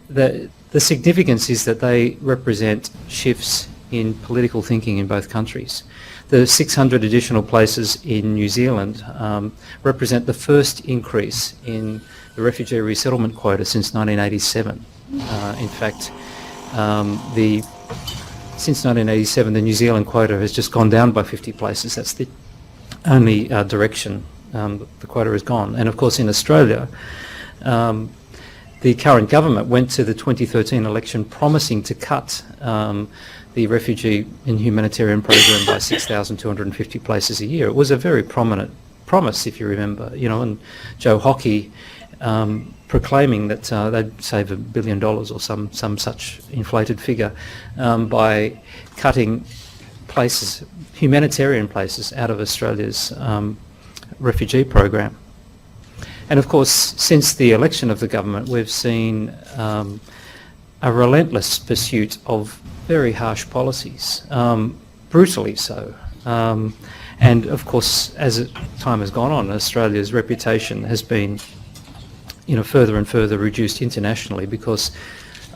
the significance is that they represent shifts in political thinking in both countries. The 600 additional places in New Zealand represent the first increase in the refugee resettlement quota since 1987. In fact, since 1987, the New Zealand quota has just gone down by 50 places. That's the only direction the quota has gone. And of course, in Australia, the current government went to the 2013 election promising to cut the refugee and humanitarian program by 6,250 places a year. It was a very prominent promise, if you remember, and Joe Hockey proclaiming that they'd save $1 billion or some such inflated figure by cutting places, humanitarian places, out of Australia's refugee program. And of course, since the election of the government, we've seen a relentless pursuit of very harsh policies, brutally so. And of course, as time has gone on, Australia's reputation has been, further and further reduced internationally because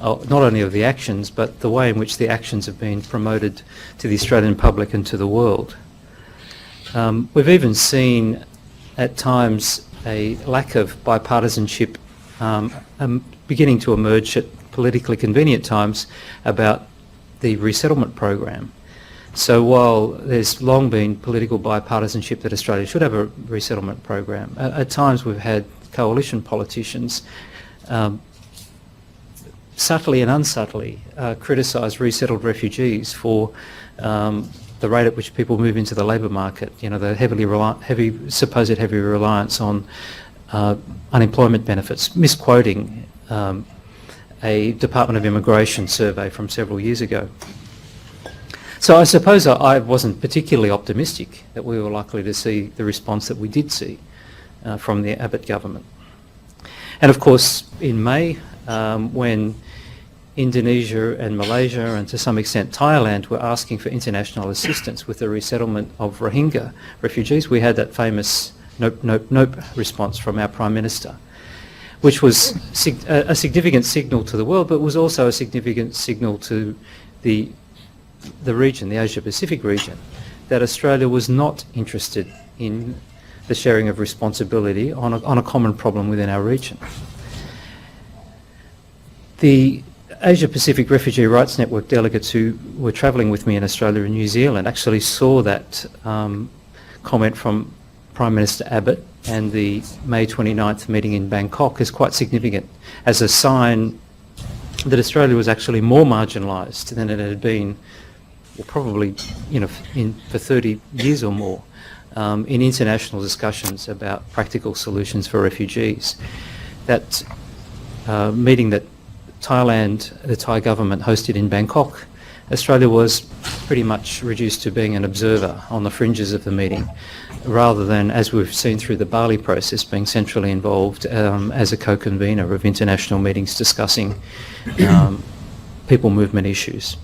not only of the actions, but the way in which the actions have been promoted to the Australian public and to the world. We've even seen at times a lack of bipartisanship beginning to emerge at politically convenient times about the resettlement program. So while there's long been political bipartisanship that Australia should have a resettlement program, at times we've had coalition politicians subtly and unsubtly criticise resettled refugees for the rate at which people move into the labour market, the supposed heavy reliance on unemployment benefits, misquoting a Department of Immigration survey from several years ago. So I suppose I wasn't particularly optimistic that we were likely to see the response that we did see from the Abbott government. And of course, in May, when Indonesia and Malaysia and to some extent Thailand were asking for international assistance with the resettlement of Rohingya refugees, we had that famous nope, nope, nope response from our Prime Minister, which was a significant signal to the world, but was also a significant signal to the region, the Asia Pacific region, that Australia was not interested in the sharing of responsibility on a common problem within our region. The Asia Pacific Refugee Rights Network delegates who were travelling with me in Australia and New Zealand actually saw that comment from Prime Minister Abbott and the May 29th meeting in Bangkok as quite significant, as a sign that Australia was actually more marginalised than it had been, well, probably, you know, for 30 years or more, in international discussions about practical solutions for refugees. That meeting that Thailand, the Thai government hosted in Bangkok, Australia was pretty much reduced to being an observer on the fringes of the meeting, rather than, as we've seen through the Bali process, being centrally involved as a co-convener of international meetings discussing people movement issues.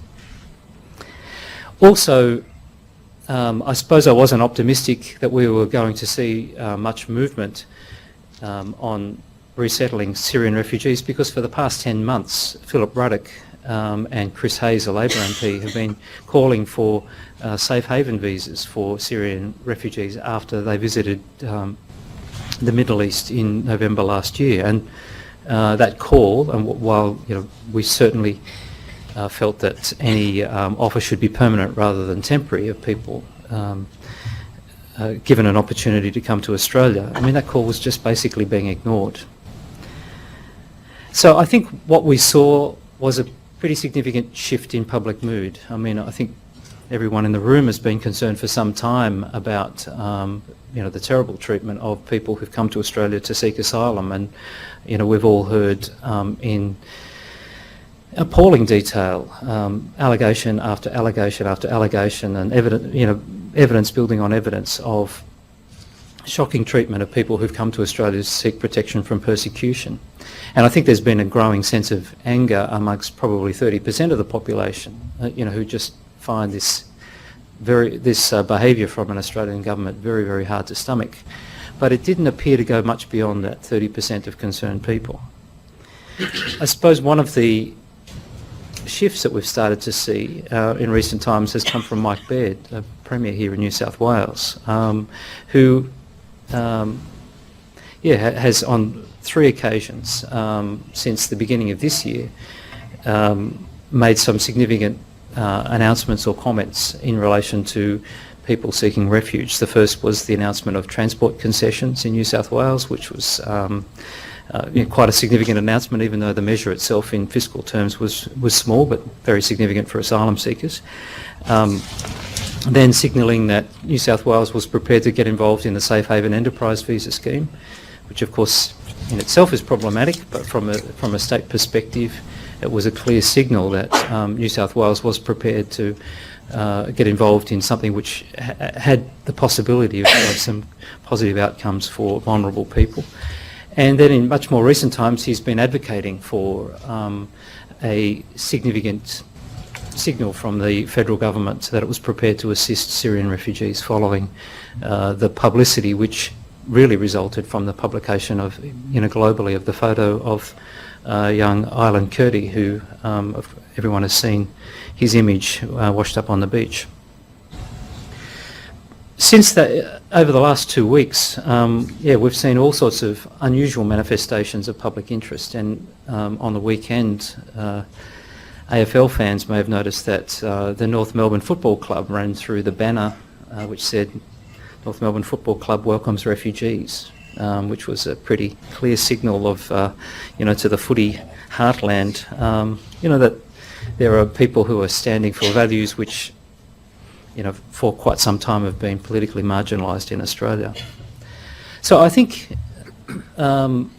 Also, I suppose I wasn't optimistic that we were going to see much movement on resettling Syrian refugees, because for the past 10 months, Philip Ruddock and Chris Hayes, a Labor MP, have been calling for safe haven visas for Syrian refugees after they visited the Middle East in November last year. And that call, and while, you know, we certainly felt that any offer should be permanent rather than temporary of people given an opportunity to come to Australia, I mean, that call was just basically being ignored. So I think what we saw was a pretty significant shift in public mood. I mean, I think everyone in the room has been concerned for some time about you know, the terrible treatment of people who've come to Australia to seek asylum, and you know, we've all heard in appalling detail allegation after allegation after allegation, and evidence building on evidence of shocking treatment of people who've come to Australia to seek protection from persecution. And I think there's been a growing sense of anger amongst probably 30% of the population, you know, who just find this behaviour from an Australian government very, very hard to stomach. But it didn't appear to go much beyond that 30% of concerned people. I suppose one of the shifts that we've started to see in recent times has come from Mike Baird, a Premier here in New South Wales, who has on 3 occasions since the beginning of this year made some significant announcements or comments in relation to people seeking refuge. The first was the announcement of transport concessions in New South Wales, which was quite a significant announcement, even though the measure itself in fiscal terms was small, but very significant for asylum seekers. Then signalling that New South Wales was prepared to get involved in the Safe Haven Enterprise Visa Scheme, which of course in itself is problematic, but from a state perspective it was a clear signal that New South Wales was prepared to get involved in something which had the possibility of some positive outcomes for vulnerable people. And then in much more recent times he's been advocating for a significant signal from the federal government that it was prepared to assist Syrian refugees following the publicity which really resulted from the publication of, you know, globally, of the photo of young Aylan Kurdi, who everyone has seen his image washed up on the beach. Since that, over the last 2 weeks, we've seen all sorts of unusual manifestations of public interest, and on the weekend AFL fans may have noticed that the North Melbourne Football Club ran through the banner which said North Melbourne Football Club welcomes refugees, which was a pretty clear signal of, to the footy heartland, that there are people who are standing for values which, for quite some time have been politically marginalised in Australia. So I think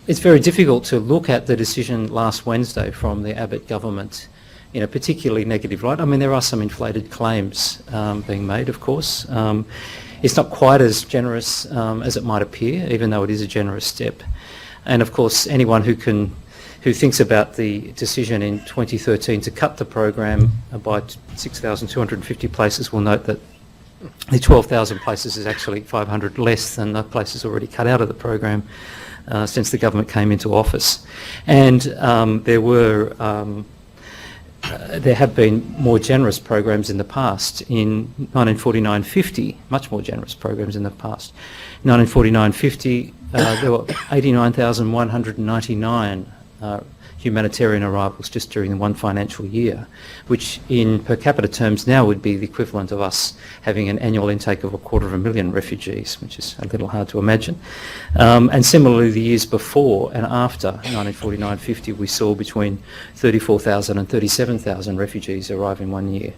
it's very difficult to look at the decision last Wednesday from the Abbott government in a particularly negative light. I mean, there are some inflated claims being made, of course. It's not quite as generous as it might appear, even though it is a generous step. And of course, anyone who thinks about the decision in 2013 to cut the program by 6,250 places will note that the 12,000 places is actually 500 less than the places already cut out of the program since the government came into office. And there were there have been more generous programs in the past. In 1949-50, much more generous programs in the past. In 1949-50, there were 89,199 humanitarian arrivals just during the one financial year, which in per capita terms now would be the equivalent of us having an annual intake of 250,000 refugees, which is a little hard to imagine. And similarly, the years before and after 1949-50, we saw between 34,000 and 37,000 refugees arrive in 1 year.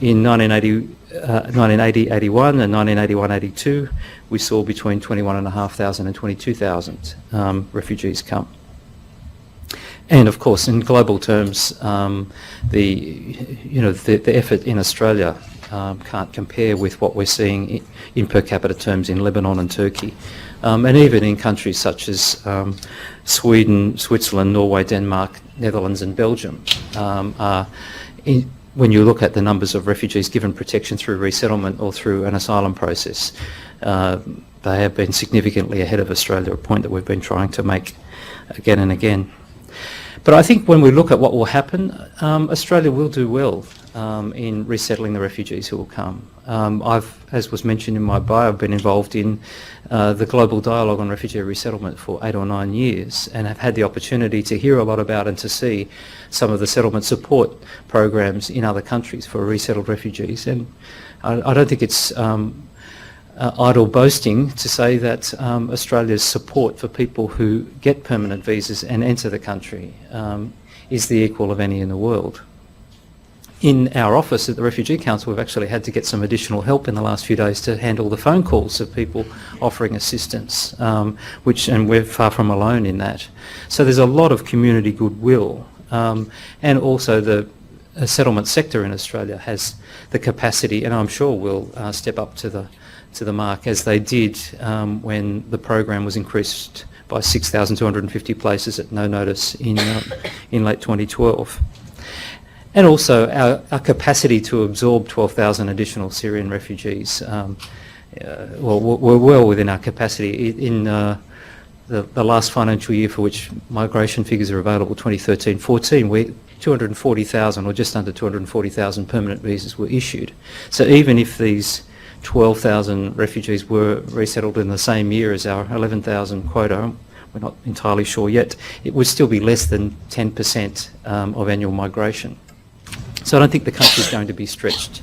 In 1980-81 and 1981-82, we saw between 21,500 and 22,000 refugees come. And of course, in global terms, the effort in Australia can't compare with what we're seeing in per capita terms in Lebanon and Turkey, and even in countries such as Sweden, Switzerland, Norway, Denmark, Netherlands, and Belgium. When you look at the numbers of refugees given protection through resettlement or through an asylum process, they have been significantly ahead of Australia, a point that we've been trying to make again and again. But I think when we look at what will happen, Australia will do well in resettling the refugees who will come. As was mentioned in my bio, I've been involved in the Global Dialogue on Refugee Resettlement for 8 or 9 years, and have had the opportunity to hear a lot about and to see some of the settlement support programs in other countries for resettled refugees. And I don't think it's idle boasting to say that Australia's support for people who get permanent visas and enter the country is the equal of any in the world. In our office at the Refugee Council, we've actually had to get some additional help in the last few days to handle the phone calls of people offering assistance, and we're far from alone in that. So there's a lot of community goodwill, and also the settlement sector in Australia has the capacity, and I'm sure will step up to the mark, as they did when the program was increased by 6,250 places at no notice in late 2012. And also our capacity to absorb 12,000 additional Syrian refugees, we're well within our capacity. In the last financial year for which migration figures are available, 2013-14, 240,000 or just under 240,000 permanent visas were issued. So even if these 12,000 refugees were resettled in the same year as our 11,000 quota, we're not entirely sure yet, it would still be less than 10% of annual migration. So I don't think the country is going to be stretched.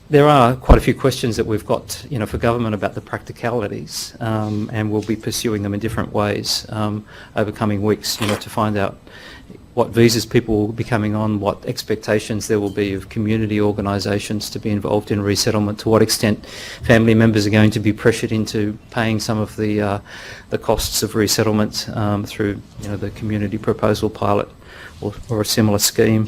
There are quite a few questions that we've got, for government about the practicalities, and we'll be pursuing them in different ways over coming weeks, to find out what visas people will be coming on, what expectations there will be of community organisations to be involved in resettlement, to what extent family members are going to be pressured into paying some of the costs of resettlement through the community proposal pilot or a similar scheme,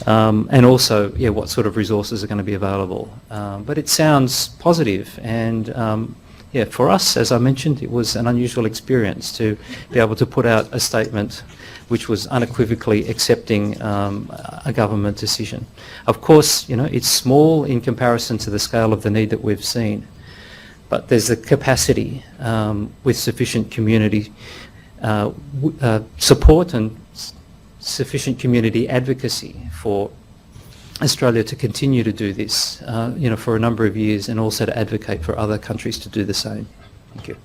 and also what sort of resources are going to be available. But it sounds positive, and for us, as I mentioned, it was an unusual experience to be able to put out a statement which was unequivocally accepting a government decision. Of course, it's small in comparison to the scale of the need that we've seen, but there's the capacity with sufficient community support and sufficient community advocacy for Australia to continue to do this, for a number of years, and also to advocate for other countries to do the same. Thank you.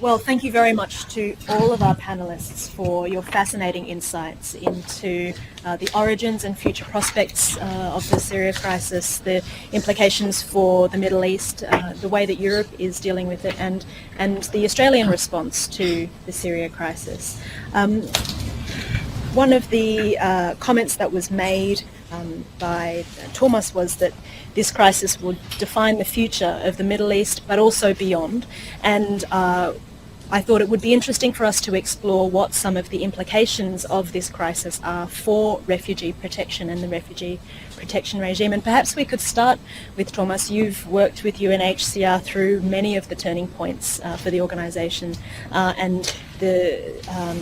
Well, thank you very much to all of our panellists for your fascinating insights into the origins and future prospects of the Syria crisis, the implications for the Middle East, the way that Europe is dealing with it, and the Australian response to the Syria crisis. One of the comments that was made by Thomas was that this crisis would define the future of the Middle East, but also beyond. And I thought it would be interesting for us to explore what some of the implications of this crisis are for refugee protection and the refugee protection regime. And perhaps we could start with Thomas. You've worked with UNHCR through many of the turning points for the organisation, and the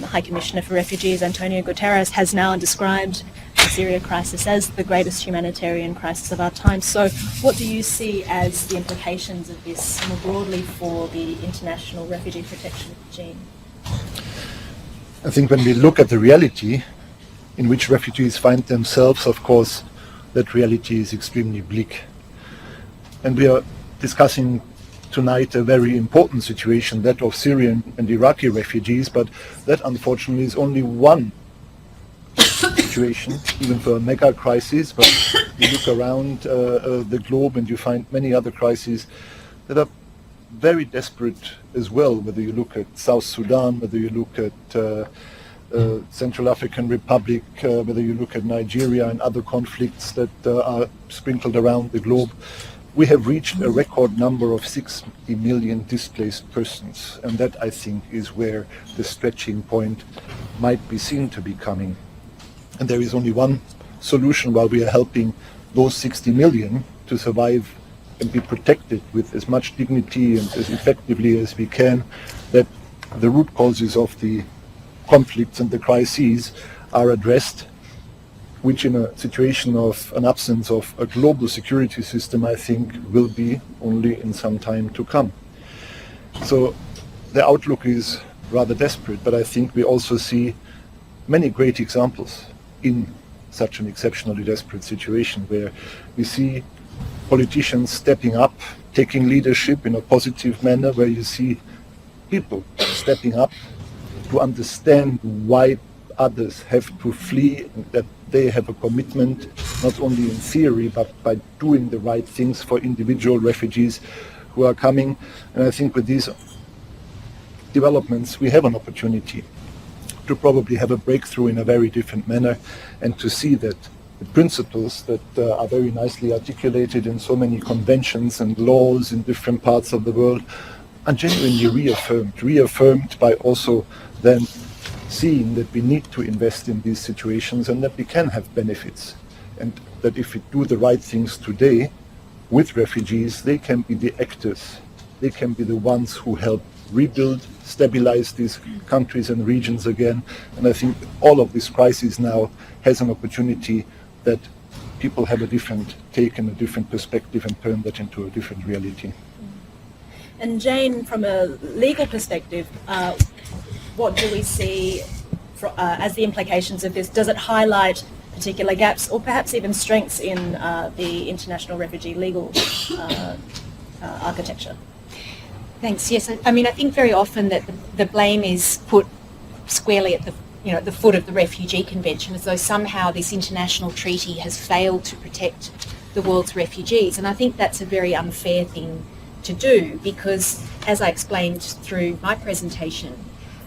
High Commissioner for Refugees, Antonio Guterres, has now described the Syria crisis as the greatest humanitarian crisis of our time. So what do you see as the implications of this more broadly for the international refugee protection regime? I think when we look at the reality in which refugees find themselves, of course, that reality is extremely bleak. And we are discussing tonight a very important situation, that of Syrian and Iraqi refugees, but that unfortunately is only one situation, even for a mega crisis. But you look around the globe and you find many other crises that are very desperate as well, whether you look at South Sudan, whether you look at Central African Republic, whether you look at Nigeria and other conflicts that are sprinkled around the globe. We have reached a record number of 60 million displaced persons, and that, I think, is where the stretching point might be seen to be coming. And there is only one solution while we are helping those 60 million to survive and be protected with as much dignity and as effectively as we can, that the root causes of the conflicts and the crises are addressed, which in a situation of an absence of a global security system, I think, will be only in some time to come. So the outlook is rather desperate, but I think we also see many great examples in such an exceptionally desperate situation, where we see politicians stepping up, taking leadership in a positive manner, where you see people stepping up to understand why others have to flee, that they have a commitment, not only in theory, but by doing the right things for individual refugees who are coming. And I think with these developments, we have an opportunity to probably have a breakthrough in a very different manner, and to see that the principles that are very nicely articulated in so many conventions and laws in different parts of the world are genuinely reaffirmed by also then seeing that we need to invest in these situations and that we can have benefits, and that if we do the right things today with refugees, they can be the actors, they can be the ones who help rebuild, stabilize these countries and regions again. And I think all of this crisis now has an opportunity that people have a different take and a different perspective and turn that into a different reality. And Jane, from a legal perspective, what do we see as the implications of this? Does it highlight particular gaps or perhaps even strengths in the international refugee legal architecture? Thanks. Yes, I mean, I think very often that the blame is put squarely at the foot of the Refugee Convention, as though somehow this international treaty has failed to protect the world's refugees. And I think that's a very unfair thing to do, because, as I explained through my presentation,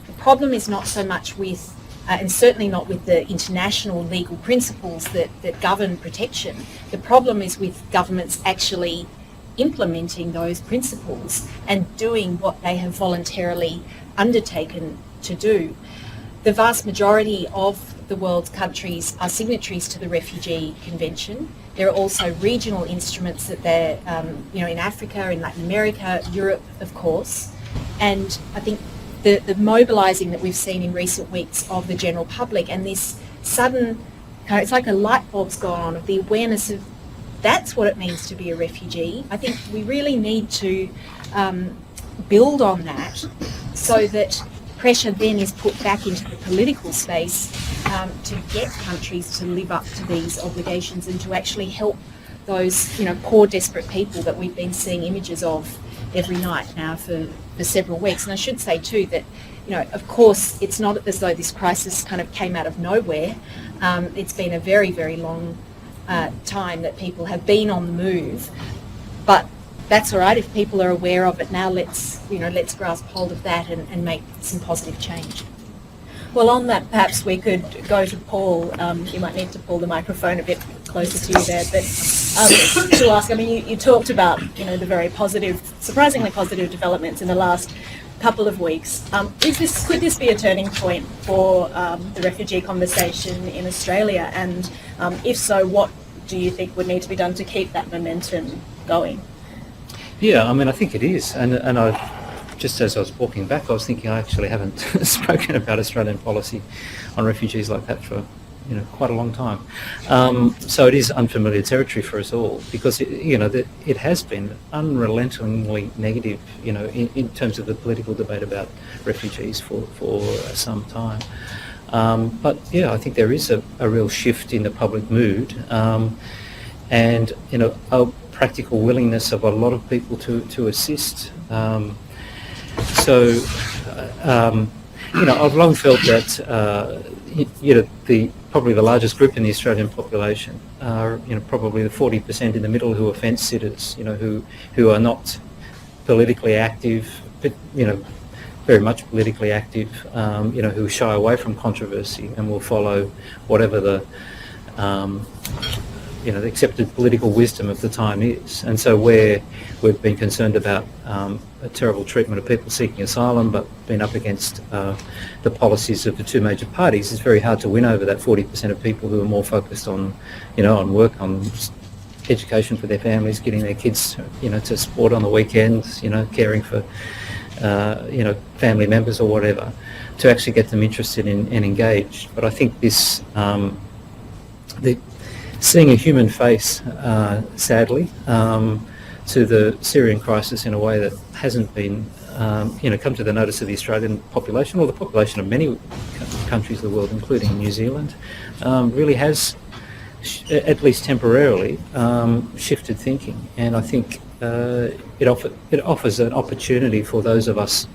the problem is not so much with, and certainly not with the international legal principles that govern protection. The problem is with governments actually implementing those principles and doing what they have voluntarily undertaken to do. The vast majority of the world's countries are signatories to the Refugee Convention. There are also regional instruments that they're, in Africa, in Latin America, Europe, of course. And I think the mobilising that we've seen in recent weeks of the general public, and this sudden, it's like a light bulb's gone on, of the awareness of that's what it means to be a refugee. I think we really need to build on that, so that pressure then is put back into the political space to get countries to live up to these obligations and to actually help those, poor, desperate people that we've been seeing images of every night now for several weeks. And I should say too that, of course, it's not as though this crisis kind of came out of nowhere. It's been a very, very long time that people have been on the move, but that's all right. If people are aware of it now, let's grasp hold of that and make some positive change. Well, on that, perhaps we could go to Paul. You might need to pull the microphone a bit closer to you there, but to ask, I mean, you talked about, the very positive, surprisingly positive developments in the last couple of weeks. Could this be a turning point for the refugee conversation in Australia? And if so, what do you think would need to be done to keep that momentum going? Yeah, I mean, I think it is. And just as I was walking back, I was thinking I actually haven't spoken about Australian policy on refugees like that for quite a long time. So it is unfamiliar territory for us all, because it has been unrelentingly negative, in terms of the political debate about refugees for some time. But yeah, I think there is a real shift in the public mood, and a practical willingness of a lot of people to assist. I've long felt that probably the largest group in the Australian population are probably the 40% in the middle who are fence sitters, who are not politically active, but very much politically active, who shy away from controversy and will follow whatever the accepted political wisdom of the time is. And so where we've been concerned about a terrible treatment of people seeking asylum, but been up against the policies of the two major parties, it's very hard to win over that 40% of people who are more focused on, on work, on education for their families, getting their kids, to sport on the weekends, caring for, family members or whatever, to actually get them interested and engaged. But I think this, seeing a human face, sadly, to the Syrian crisis in a way that hasn't been, come to the notice of the Australian population, or the population of many countries of the world, including New Zealand, really has, at least temporarily, shifted thinking. And I think it offers an opportunity for those of us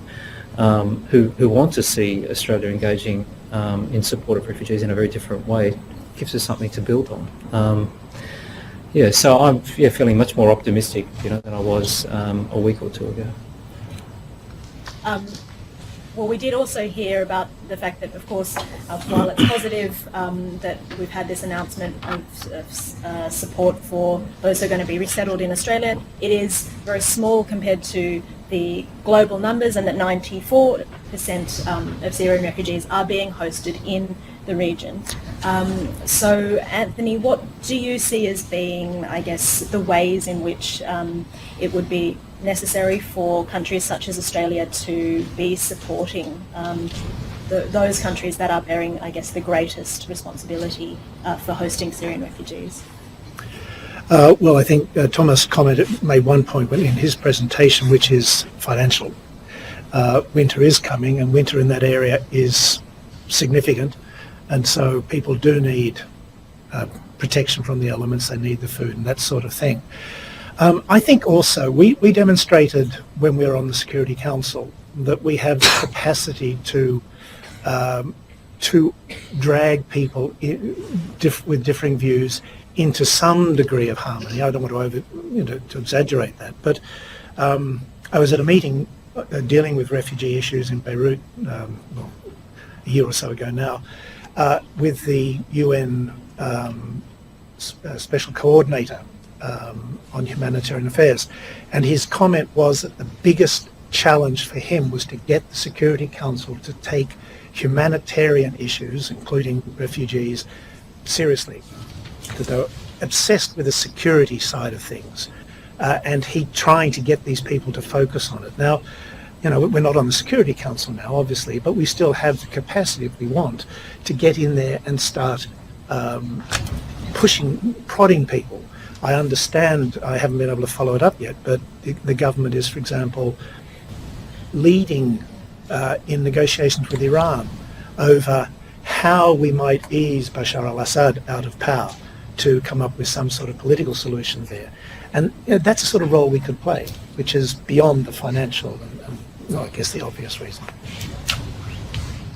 who want to see Australia engaging in support of refugees in a very different way. Gives us something to build on. So I'm feeling much more optimistic, than I was a week or two ago. Well, we did also hear about the fact that, of course, while it's positive that we've had this announcement of support for those who are going to be resettled in Australia, it is very small compared to the global numbers, and that 94% of Syrian refugees are being hosted in the region. So, Anthony, what do you see as being, I guess, the ways in which it would be necessary for countries such as Australia to be supporting those countries that are bearing, I guess, the greatest responsibility for hosting Syrian refugees? Well, I think Thomas made one point in his presentation, which is financial. Winter is coming, and winter in that area is significant, and so people do need protection from the elements. They need the food and that sort of thing. I think also we demonstrated when we were on the Security Council that we have the capacity to drag people with differing views into some degree of harmony. I don't want to exaggerate that, but I was at a meeting dealing with refugee issues in Beirut, a year or so ago now, with the UN Special Coordinator on Humanitarian Affairs, and his comment was that the biggest challenge for him was to get the Security Council to take humanitarian issues, including refugees, seriously. That they were obsessed with the security side of things, and he trying to get these people to focus on it. Now, we're not on the Security Council now, obviously, but we still have the capacity, if we want, to get in there and start prodding people. I understand, I haven't been able to follow it up yet, but the government is, for example, leading in negotiations with Iran over how we might ease Bashar al-Assad out of power to come up with some sort of political solution there. And that's the sort of role we could play, which is beyond the financial and I guess the obvious reason.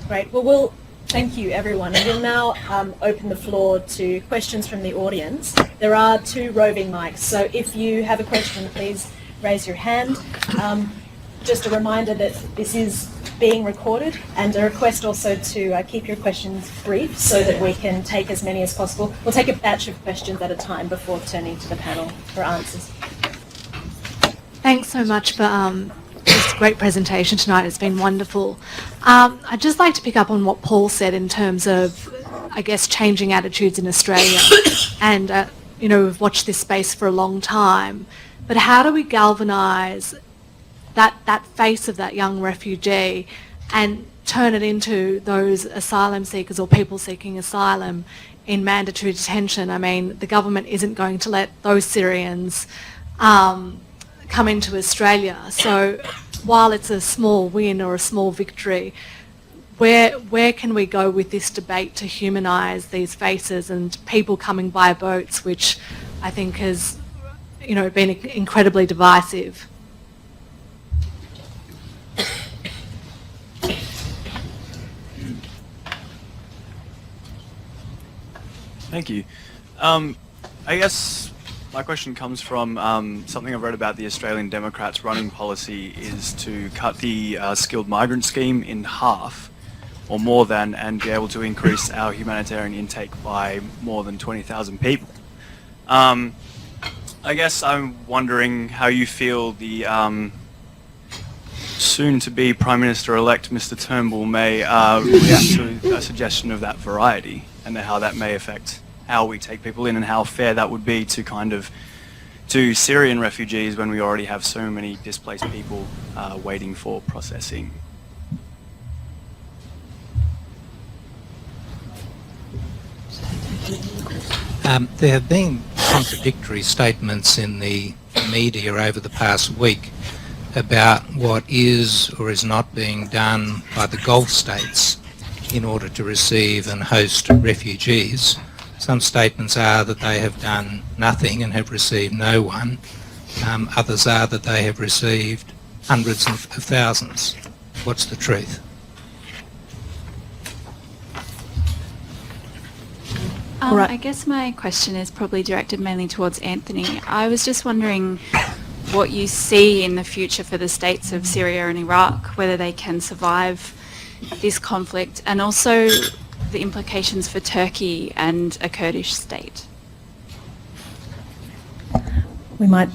Great. Well, thank you, everyone. And we'll now open the floor to questions from the audience. There are 2 roving mics, so if you have a question, please raise your hand. Just a reminder that this is being recorded, and a request also to keep your questions brief so that we can take as many as possible. We'll take a batch of questions at a time before turning to the panel for answers. Thanks so much for this great presentation tonight. It's been wonderful. I'd just like to pick up on what Paul said in terms of, I guess, changing attitudes in Australia. And, we've watched this space for a long time. But how do we galvanise that face of that young refugee and turn it into those asylum seekers or people seeking asylum in mandatory detention. I mean, the government isn't going to let those Syrians come into Australia. So while it's a small win or a small victory, where can we go with this debate to humanise these faces and people coming by boats, which I think has, been incredibly divisive? Thank you. I guess my question comes from something I've read about the Australian Democrats' running policy is to cut the skilled migrant scheme in half or more than, and be able to increase our humanitarian intake by more than 20,000 people. I guess I'm wondering how you feel the soon-to-be Prime Minister-elect Mr Turnbull may react to a suggestion of that variety, and how that may affect how we take people in and how fair that would be to Syrian refugees when we already have so many displaced people waiting for processing. There have been contradictory statements in the media over the past week about what is or is not being done by the Gulf states in order to receive and host refugees. Some statements are that they have done nothing and have received no one. Others are that they have received hundreds of thousands. What's the truth? Right. I guess my question is probably directed mainly towards Anthony. I was just wondering what you see in the future for the states of Syria and Iraq, whether they can survive this conflict, and also the implications for Turkey and a Kurdish state. We might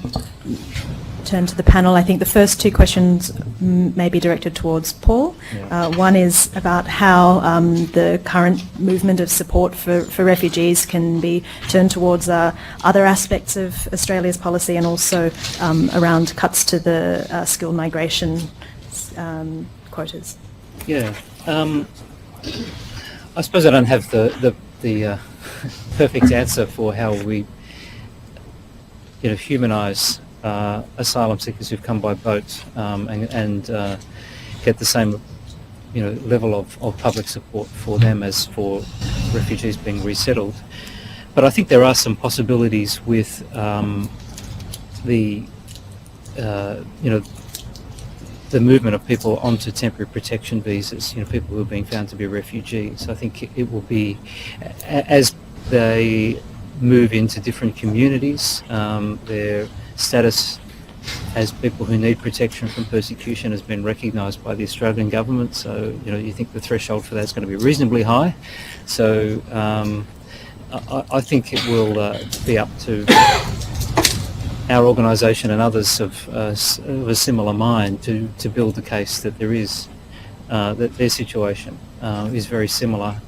turn to the panel. I think the first two questions may be directed towards Paul. One is about how the current movement of support for refugees can be turned towards other aspects of Australia's policy, and also around cuts to the skilled migration quotas. Yeah. I suppose I don't have the perfect answer for how we humanise asylum seekers who've come by boat and get the same level of public support for them as for refugees being resettled. But I think there are some possibilities with the movement of people onto temporary protection visas, people who are being found to be refugees. I think it will be, as they move into different communities, their status as people who need protection from persecution has been recognised by the Australian government. So, you think the threshold for that is going to be reasonably high. So I think it will be up to our organisation and others of a similar mind to build the case that there is, that their situation is very similar,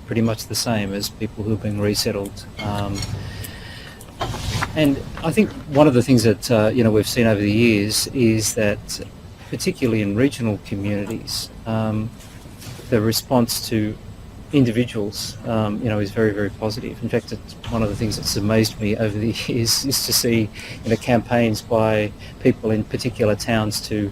pretty much the same as people who have been resettled. And I think one of the things that we've seen over the years is that, particularly in regional communities, the response to individuals, is very, very positive. In fact, it's one of the things that's amazed me over the years is to see, campaigns by people in particular towns to,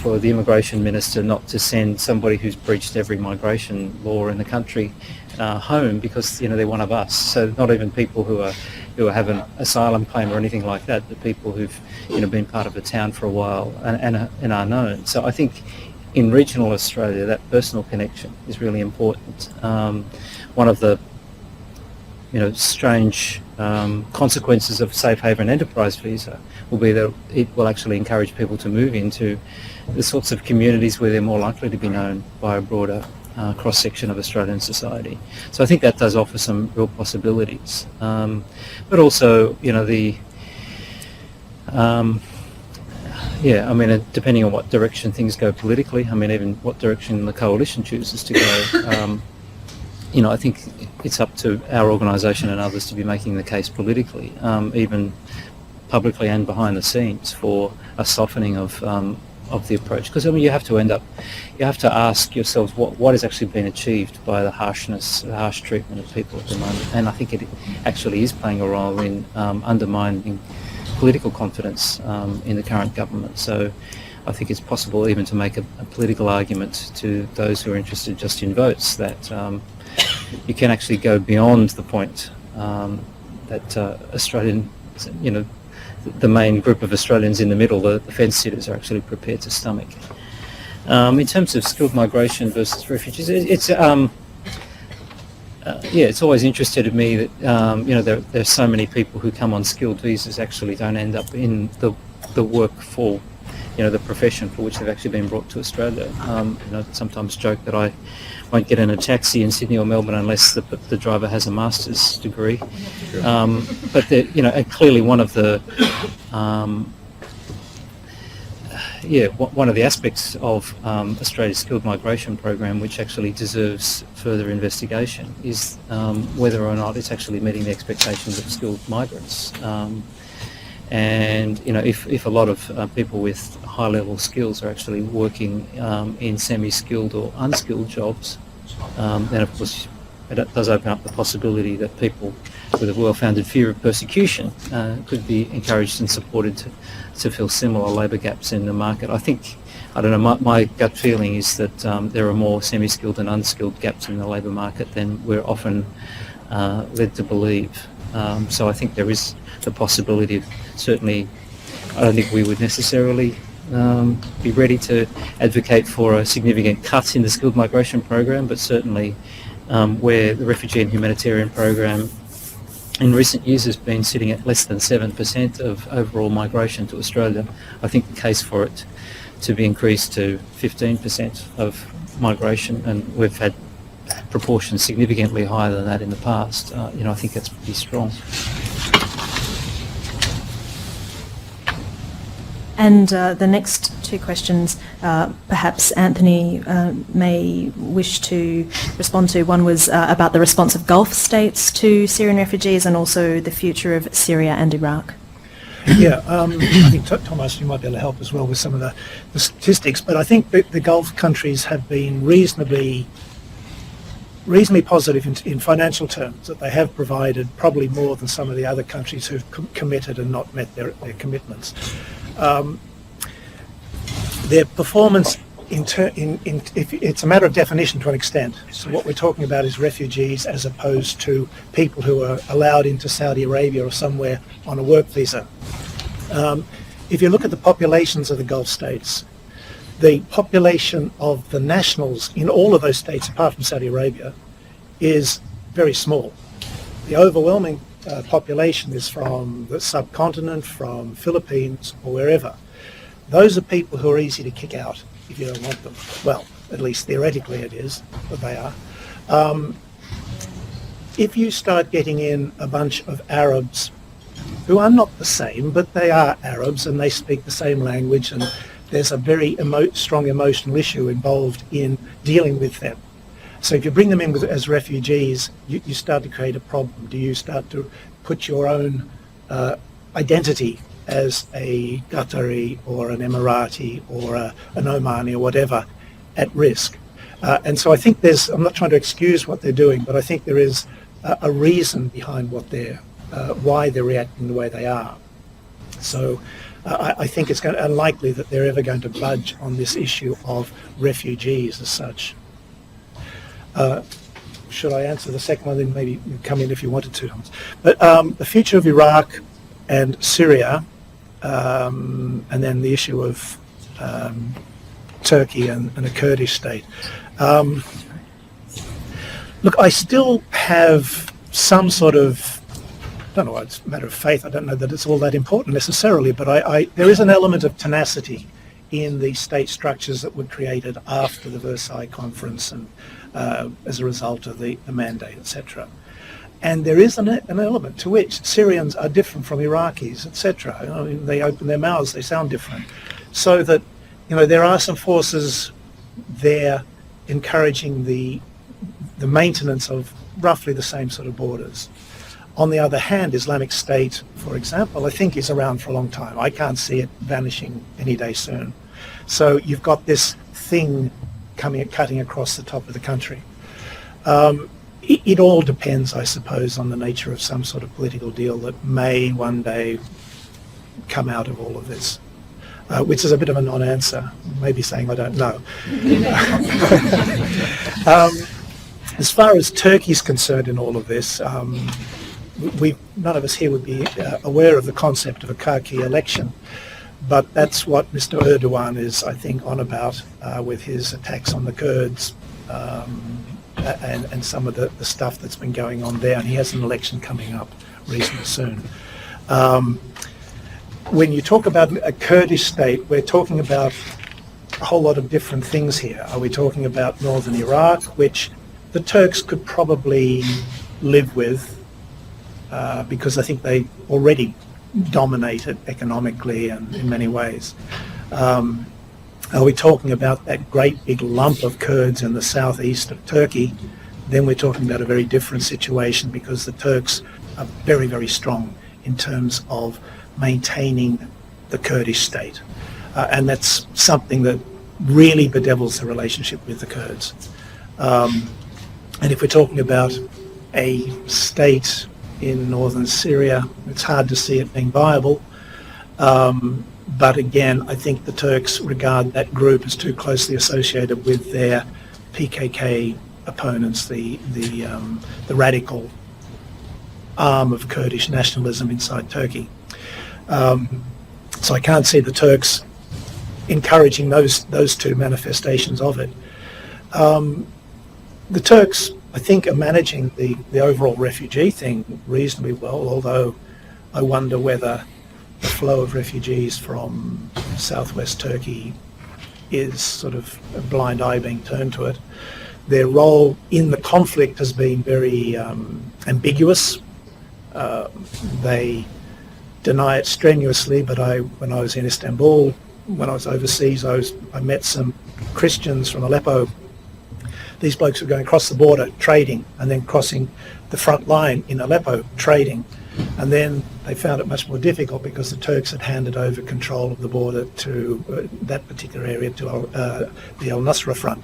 for the immigration minister not to send somebody who's breached every migration law in the country home because, they're one of us. So not even people who have an asylum claim or anything like that, but people who've, been part of the town for a while and are known. So I think in regional Australia, that personal connection is really important. One of the, strange consequences of Safe Haven Enterprise Visa will be that it will actually encourage people to move into the sorts of communities where they're more likely to be known by a broader cross-section of Australian society. So I think that does offer some real possibilities. But also, depending on what direction things go politically, even what direction the coalition chooses to go, I think it's up to our organisation and others to be making the case politically, even publicly and behind the scenes, for a softening of of the approach, because I mean you have to ask yourselves what has actually been achieved by the harsh treatment of people at the moment, and I think it actually is playing a role in undermining political confidence in the current government. So I think it's possible even to make a political argument to those who are interested just in votes that you can actually go beyond the point that Australian, the main group of Australians in the middle, the fence sitters, are actually prepared to stomach. In terms of skilled migration versus refugees, it's always interested me that there are so many people who come on skilled visas actually don't end up in the work for the profession for which they've actually been brought to Australia. I sometimes joke that I won't get in a taxi in Sydney or Melbourne unless the driver has a master's degree. But clearly one of the one of the aspects of Australia's skilled migration program, which actually deserves further investigation, is whether or not it's actually meeting the expectations of skilled migrants. And if a lot of people with high-level skills are actually working in semi-skilled or unskilled jobs, then of course it does open up the possibility that people with a well-founded fear of persecution could be encouraged and supported to fill similar labour gaps in the market. My gut feeling is that there are more semi-skilled and unskilled gaps in the labour market than we're often led to believe. So I think there is the possibility of, certainly, I don't think we would necessarily be ready to advocate for a significant cut in the skilled migration program, but certainly where the Refugee and Humanitarian program in recent years has been sitting at less than 7% of overall migration to Australia, I think the case for it to be increased to 15% of migration, and we've had proportions significantly higher than that in the past, I think that's pretty strong. And the next two questions, perhaps Anthony may wish to respond to. One was about the response of Gulf states to Syrian refugees, and also the future of Syria and Iraq. Yeah, I think Thomas, you might be able to help as well with some of the statistics, but I think the Gulf countries have been reasonably positive in financial terms, that they have provided probably more than some of the other countries who've committed and not met their commitments. Their performance, it's a matter of definition to an extent. So what we're talking about is refugees as opposed to people who are allowed into Saudi Arabia or somewhere on a work visa. If you look at the populations of the Gulf states, the population of the nationals in all of those states, apart from Saudi Arabia, is very small. The overwhelming population is from the subcontinent, from Philippines or wherever. Those are people who are easy to kick out if you don't want them. Well, at least theoretically it is, but they are. If you start getting in a bunch of Arabs who are not the same, but they are Arabs and they speak the same language, and there's a very strong emotional issue involved in dealing with them. So if you bring them in as refugees, you start to create a problem. Do you start to put your own identity as a Qatari or an Emirati or an Omani or whatever at risk? And so I think I'm not trying to excuse what they're doing, but I think there is a reason behind why they're reacting the way they are. So I think it's unlikely that they're ever going to budge on this issue of refugees as such. Should I answer the second one? Then maybe you come in if you wanted to. But the future of Iraq and Syria, and then the issue of Turkey and a Kurdish state. Look, I still have some sort of, I don't know, it's a matter of faith. I don't know that it's all that important necessarily, but there is an element of tenacity in the state structures that were created after the Versailles Conference and as a result of the mandate, etc. And there is an element to which Syrians are different from Iraqis, etc. I mean, they open their mouths, they sound different. So that, there are some forces there encouraging the maintenance of roughly the same sort of borders. On the other hand, Islamic State, for example, I think is around for a long time. I can't see it vanishing any day soon. So you've got this thing cutting across the top of the country. It all depends, I suppose, on the nature of some sort of political deal that may one day come out of all of this, which is a bit of a non-answer, maybe saying I don't know. As far as Turkey's concerned in all of this, none of us here would be aware of the concept of a Kaki election, but that's what Mr. Erdogan is, I think, on about with his attacks on the Kurds and some of the stuff that's been going on there. And he has an election coming up reasonably soon. When you talk about a Kurdish state, we're talking about a whole lot of different things here. Are we talking about northern Iraq, which the Turks could probably live with because I think they already dominate it economically and in many ways? Are we talking about that great big lump of Kurds in the southeast of Turkey? Then we're talking about a very different situation, because the Turks are very, very strong in terms of maintaining the Kurdish state. And that's something that really bedevils the relationship with the Kurds. And if we're talking about a state in northern Syria, it's hard to see it being viable. But again, I think the Turks regard that group as too closely associated with their PKK opponents, the radical arm of Kurdish nationalism inside Turkey. So I can't see the Turks encouraging those two manifestations of it. The Turks, I think, are managing the overall refugee thing reasonably well, although I wonder whether the flow of refugees from southwest Turkey is sort of a blind eye being turned to it. Their role in the conflict has been very ambiguous. They deny it strenuously, but when I was in Istanbul, when I was overseas, I met some Christians from Aleppo. These blokes were going across the border trading and then crossing the front line in Aleppo trading. And then they found it much more difficult because the Turks had handed over control of the border to that particular area, to the Al Nusra front.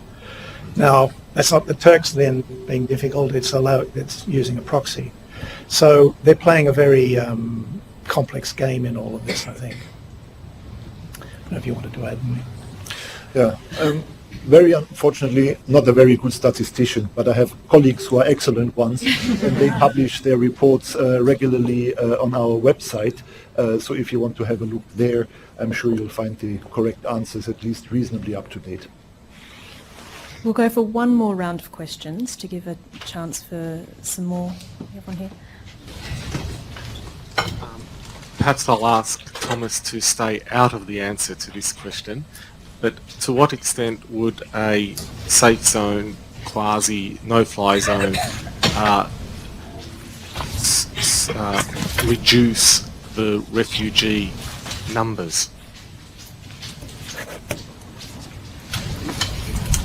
Now, that's not the Turks then being difficult, it's using a proxy. So they're playing a very complex game in all of this, I think. I don't know if you wanted to add anything. Yeah. Very unfortunately, not a very good statistician, but I have colleagues who are excellent ones, and they publish their reports regularly on our website. So if you want to have a look there, I'm sure you'll find the correct answers at least reasonably up to date. We'll go for one more round of questions to give a chance for some more. Everyone here? Perhaps I'll ask Thomas to stay out of the answer to this question. But to what extent would a safe zone, quasi no-fly zone, reduce the refugee numbers?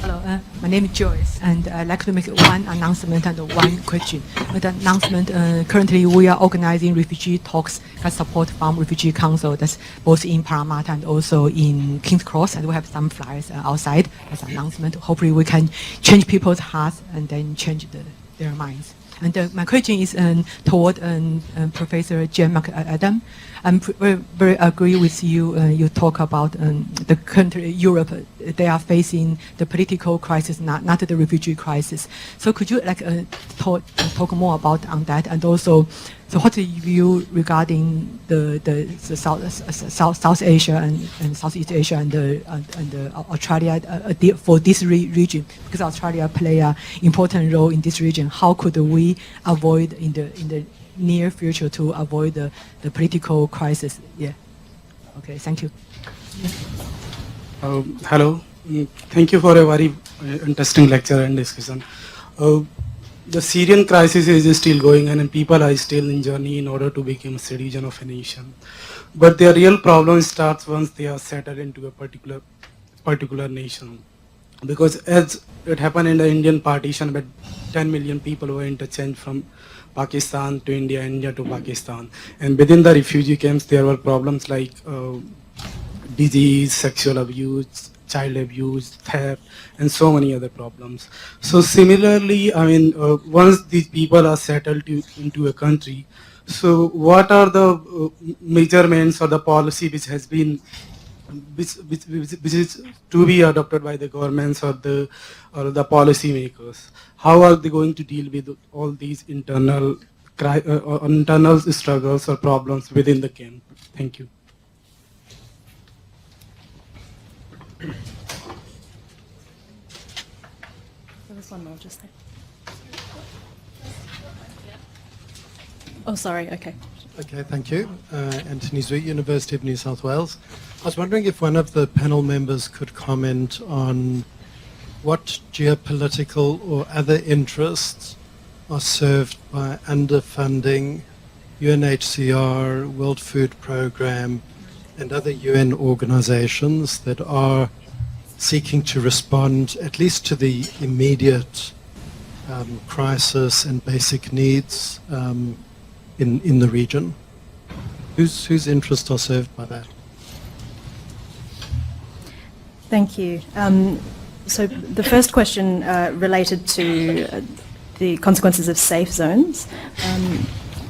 Hello, my name is Joyce, and I'd like to make one announcement and one question. The announcement, currently we are organizing refugee talks, got support from Refugee Council, that's both in Parramatta and also in King's Cross, and we have some flyers outside as an announcement. Hopefully we can change people's hearts and then change their minds. And my question is toward Professor Jen McAdam. I'm very agree with you. You talk about the country, Europe, they are facing the political crisis, not the refugee crisis. So could you talk more about on that? And also, so what do you view regarding the South Asia and Southeast Asia and Australia for this region? Because Australia play an important role in this region. How could we avoid in the near future to avoid the political crisis? Yeah. Okay. Thank you. Hello. Thank you for a very interesting lecture and discussion. The Syrian crisis is still going on and people are still in journey in order to become a citizen of a nation. But their real problem starts once they are settled into a particular nation. Because as it happened in the Indian partition, but 10 million people were interchanged from Pakistan to India, India to Pakistan. And within the refugee camps, there were problems like disease, sexual abuse, child abuse, theft, and so many other problems. So similarly, I mean, once these people are settled into a country, so what are the measurements or the policy which has been which is to be adopted by the governments or the policy makers? How are they going to deal with all these internal struggles or problems within the camp? Thank you. There was one more just there. Oh, sorry, okay. Okay, thank you. Anthony Zui, University of New South Wales. I was wondering if one of the panel members could comment on what geopolitical or other interests are served by underfunding UNHCR, World Food Programme, and other UN organizations that are seeking to respond at least to the immediate crisis and basic needs in the region. Whose interests are served by that? Thank you. So the first question related to the consequences of safe zones.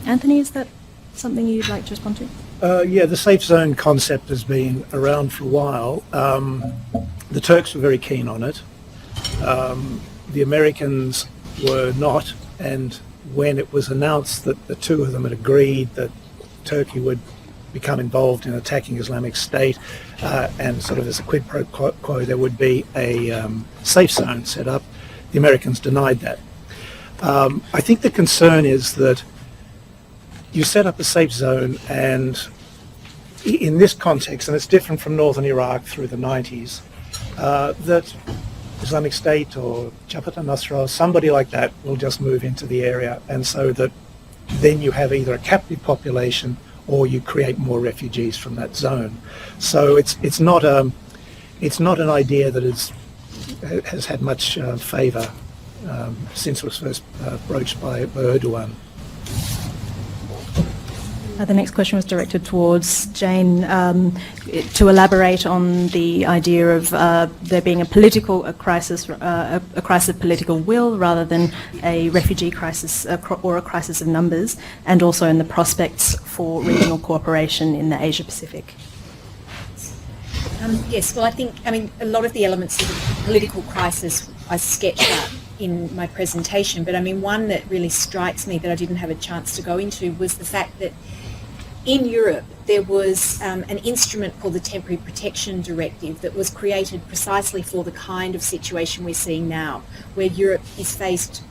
Anthony, is that something you'd like to respond to? Yeah, the safe zone concept has been around for a while. The Turks were very keen on it. The Americans were not, and when it was announced that the two of them had agreed that Turkey would become involved in attacking Islamic State, and sort of as a quid pro quo there would be a safe zone set up, the Americans denied that. I think the concern is that you set up a safe zone, and in this context, and it's different from northern Iraq through the 90s, that Islamic State or Jabhat al-Nusra or somebody like that will just move into the area, and so that then you have either a captive population or you create more refugees from that zone. So it's not an idea that has had much favour since it was first broached by Erdogan. The next question was directed towards Jane to elaborate on the idea of there being a crisis of political will rather than a refugee crisis or a crisis of numbers, and also in the prospects for regional cooperation in the Asia Pacific. Yes, well, I mean, a lot of the elements of the political crisis I sketched out in my presentation, but I mean, one that really strikes me that I didn't have a chance to go into was the fact that in Europe, there was an instrument called the Temporary Protection Directive that was created precisely for the kind of situation we're seeing now, where Europe is faced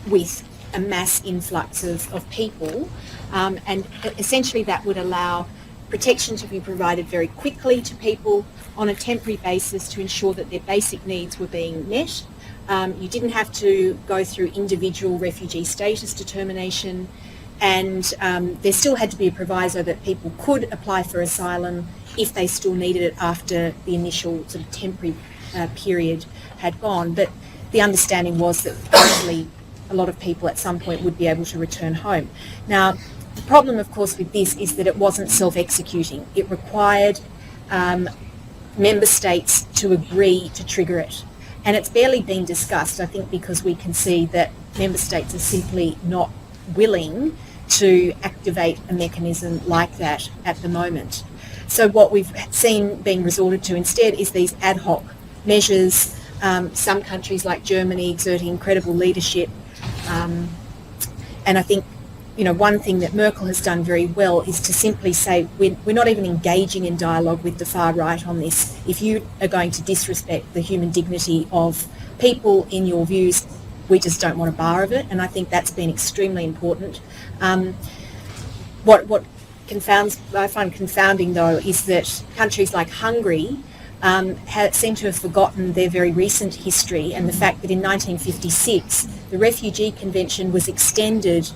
with a mass influx of people, and essentially that would allow protection to be provided very quickly to people on a temporary basis to ensure that their basic needs were being met. You didn't have to go through individual refugee status determination, and there still had to be a proviso that people could apply for asylum if they still needed it after the initial sort of temporary period had gone. But the understanding was that hopefully a lot of people at some point would be able to return home. Now, the problem, of course, with this is that it wasn't self-executing. It required member states to agree to trigger it. And it's barely been discussed, I think, because we can see that member states are simply not willing to activate a mechanism like that at the moment. So what we've seen being resorted to instead is these ad hoc measures, some countries like Germany exerting incredible leadership, and I think, you know, one thing that Merkel has done very well is to simply say we're not even engaging in dialogue with the far right on this. If you are going to disrespect the human dignity of people in your views, we just don't want a bar of it, and I think that's been extremely important. What I find confounding, though, is that countries like Hungary seem to have forgotten their very recent history, and the fact that in 1956 the Refugee Convention was extended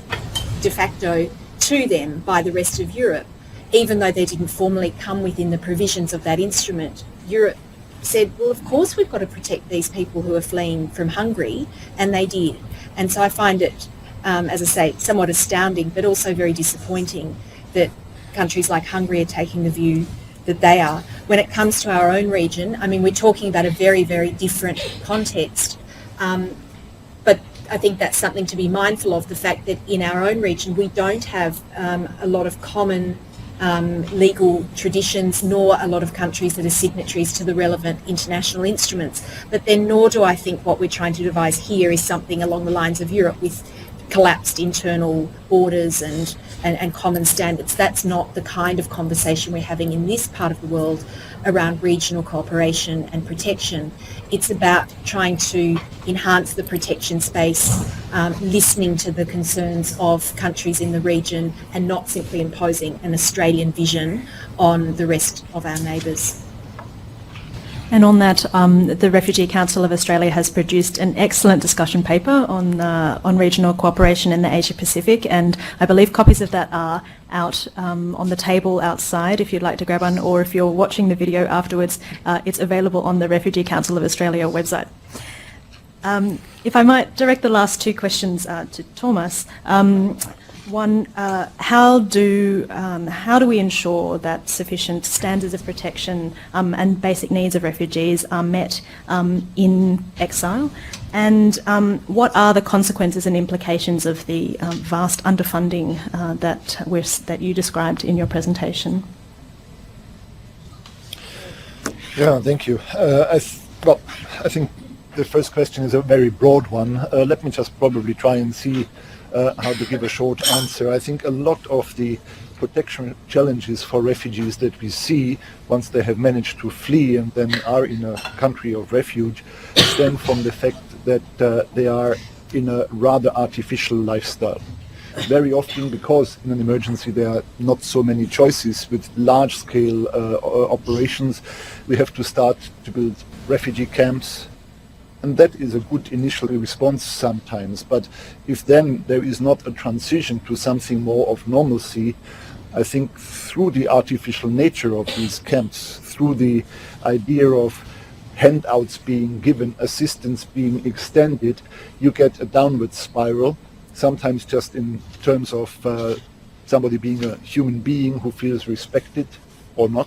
de facto to them by the rest of Europe, even though they didn't formally come within the provisions of that instrument. Europe said, well, of course we've got to protect these people who are fleeing from Hungary, and they did. And so I find it, as I say, somewhat astounding, but also very disappointing that countries like Hungary are taking the view that they are. when it comes to our own region, I mean, we're talking about a very, very different context. But I think that's something to be mindful of, the fact that in our own region we don't have a lot of common legal traditions, nor a lot of countries that are signatories to the relevant international instruments. But then nor do I think what we're trying to devise here is something along the lines of Europe with collapsed internal borders and common standards. That's not the kind of conversation we're having in this part of the world around regional cooperation and protection. It's about trying to enhance the protection space, listening to the concerns of countries in the region, and not simply imposing an Australian vision on the rest of our neighbours. And on that, the Refugee Council of Australia has produced an excellent discussion paper on regional cooperation in the Asia Pacific, and I believe copies of that are out on the table outside if you'd like to grab one, or if you're watching the video afterwards, it's available on the Refugee Council of Australia website. If I might direct the last two questions to Thomas. One, how do we ensure that sufficient standards of protection and basic needs of refugees are met in exile? And what are the consequences and implications of the vast underfunding that you described in your presentation? Yeah, thank you. I think the first question is a very broad one. Let me just probably try and see how to give a short answer. I think a lot of the protection challenges for refugees that we see once they have managed to flee and then are in a country of refuge stem from the fact that they are in a rather artificial lifestyle. Very often, because in an emergency there are not so many choices with large-scale operations, we have to start to build refugee camps. And that is a good initial response sometimes, but if then there is not a transition to something more of normalcy, I think through the artificial nature of these camps, through the idea of handouts being given, assistance being extended, you get a downward spiral, sometimes just in terms of somebody being a human being who feels respected or not,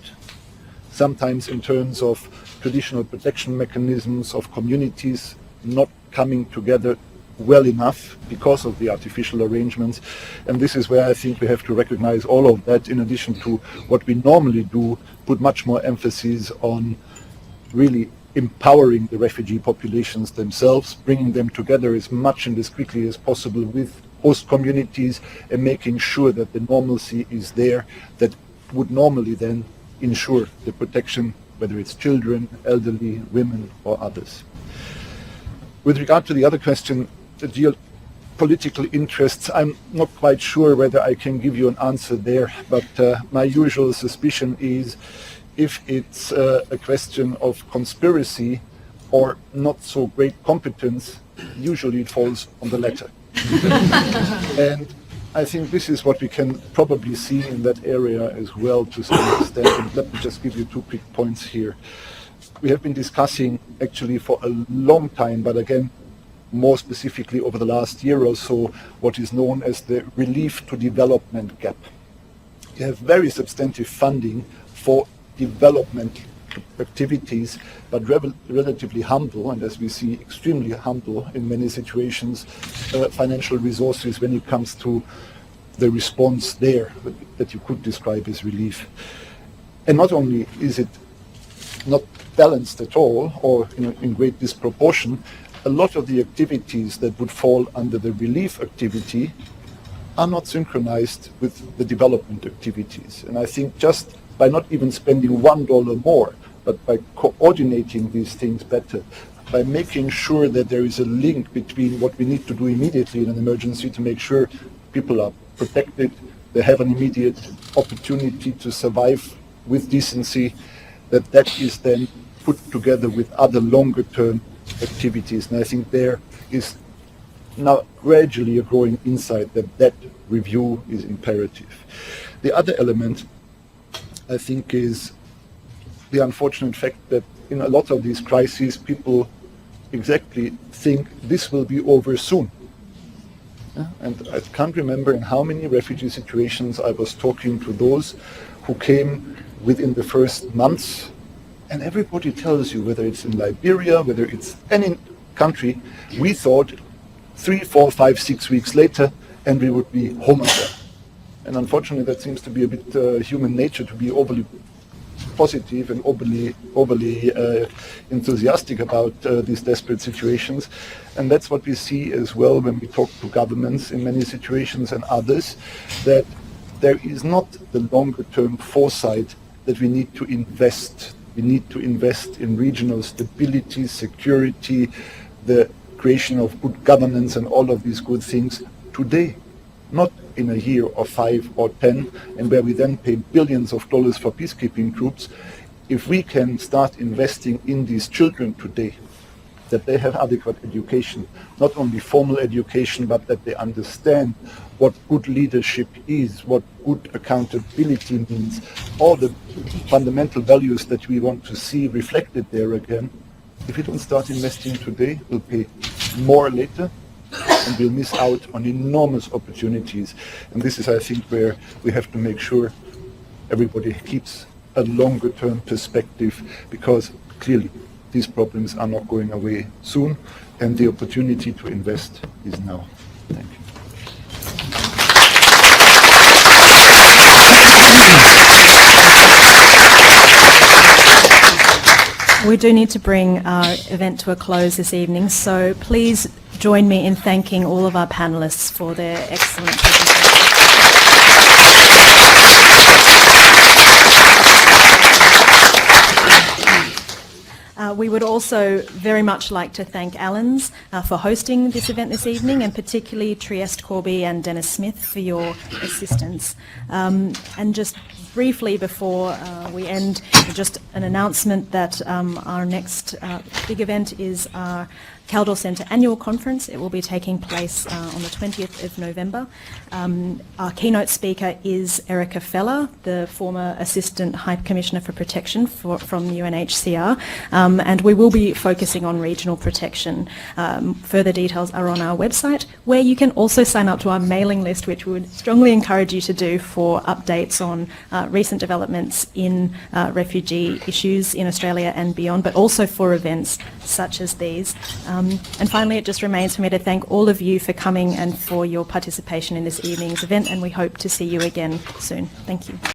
sometimes in terms of traditional protection mechanisms of communities not coming together well enough because of the artificial arrangements. And this is where I think we have to recognize all of that, in addition to what we normally do, put much more emphasis on really empowering the refugee populations themselves, bringing them together as much and as quickly as possible with host communities, and making sure that the normalcy is there that would normally then ensure the protection, whether it's children, elderly, women, or others. With regard to the other question, the geopolitical interests, I'm not quite sure whether I can give you an answer there, but my usual suspicion is if it's a question of conspiracy or not so great competence, usually it falls on the latter. And I think this is what we can probably see in that area as well to some extent. And let me just give you 2 quick points here. We have been discussing actually for a long time, but again, more specifically over the last year or so, what is known as the relief to development gap. You have very substantive funding for development activities, but relatively humble, and as we see, extremely humble in many situations, financial resources when it comes to the response there that you could describe as relief. And not only is it not balanced at all, or in great disproportion, a lot of the activities that would fall under the relief activity are not synchronized with the development activities. And I think just by not even spending $1 more, but by coordinating these things better, by making sure that there is a link between what we need to do immediately in an emergency to make sure people are protected, they have an immediate opportunity to survive with decency, that is then put together with other longer term activities. And I think there is now gradually a growing insight that review is imperative. The other element, I think, is the unfortunate fact that in a lot of these crises, people exactly think this will be over soon. And I can't remember in how many refugee situations I was talking to those who came within the first months. And everybody tells you, whether it's in Liberia, whether it's any country, we thought 3, 4, 5, 6 weeks later, and we would be home again. And unfortunately, that seems to be a bit human nature, to be overly positive and overly enthusiastic about these desperate situations. And that's what we see as well when we talk to governments in many situations and others, that there is not the longer term foresight that we need to invest. We need to invest in regional stability, security, the creation of good governance and all of these good things today, not in a year or 5 or 10, and where we then pay billions of dollars for peacekeeping troops. If we can start investing in these children today, that they have adequate education, not only formal education, but that they understand what good leadership is, what good accountability means, all the fundamental values that we want to see reflected there again. If we don't start investing today, we'll pay more later, and we'll miss out on enormous opportunities. And this is, I think, where we have to make sure everybody keeps a longer term perspective, because clearly these problems are not going away soon, and the opportunity to invest is now. Thank you. We do need to bring our event to a close this evening, so please join me in thanking all of our panellists for their excellent presentations. We would also very much like to thank Allens for hosting this event this evening, and particularly Trieste Corby and Dennis Smith for your assistance. And just briefly before we end, just an announcement that our next big event is our Kaldor Centre annual conference. It will be taking place on the 20th of November. Our keynote speaker is Erica Feller, the former Assistant High Commissioner for Protection from UNHCR, and we will be focusing on regional protection. Further details are on our website, where you can also sign up to our mailing list, which we would strongly encourage you to do for updates on recent developments in refugee issues in Australia and beyond, but also for events such as these. And finally, it just remains for me to thank all of you for coming and for your participation in this evening's event, and we hope to see you again soon. Thank you.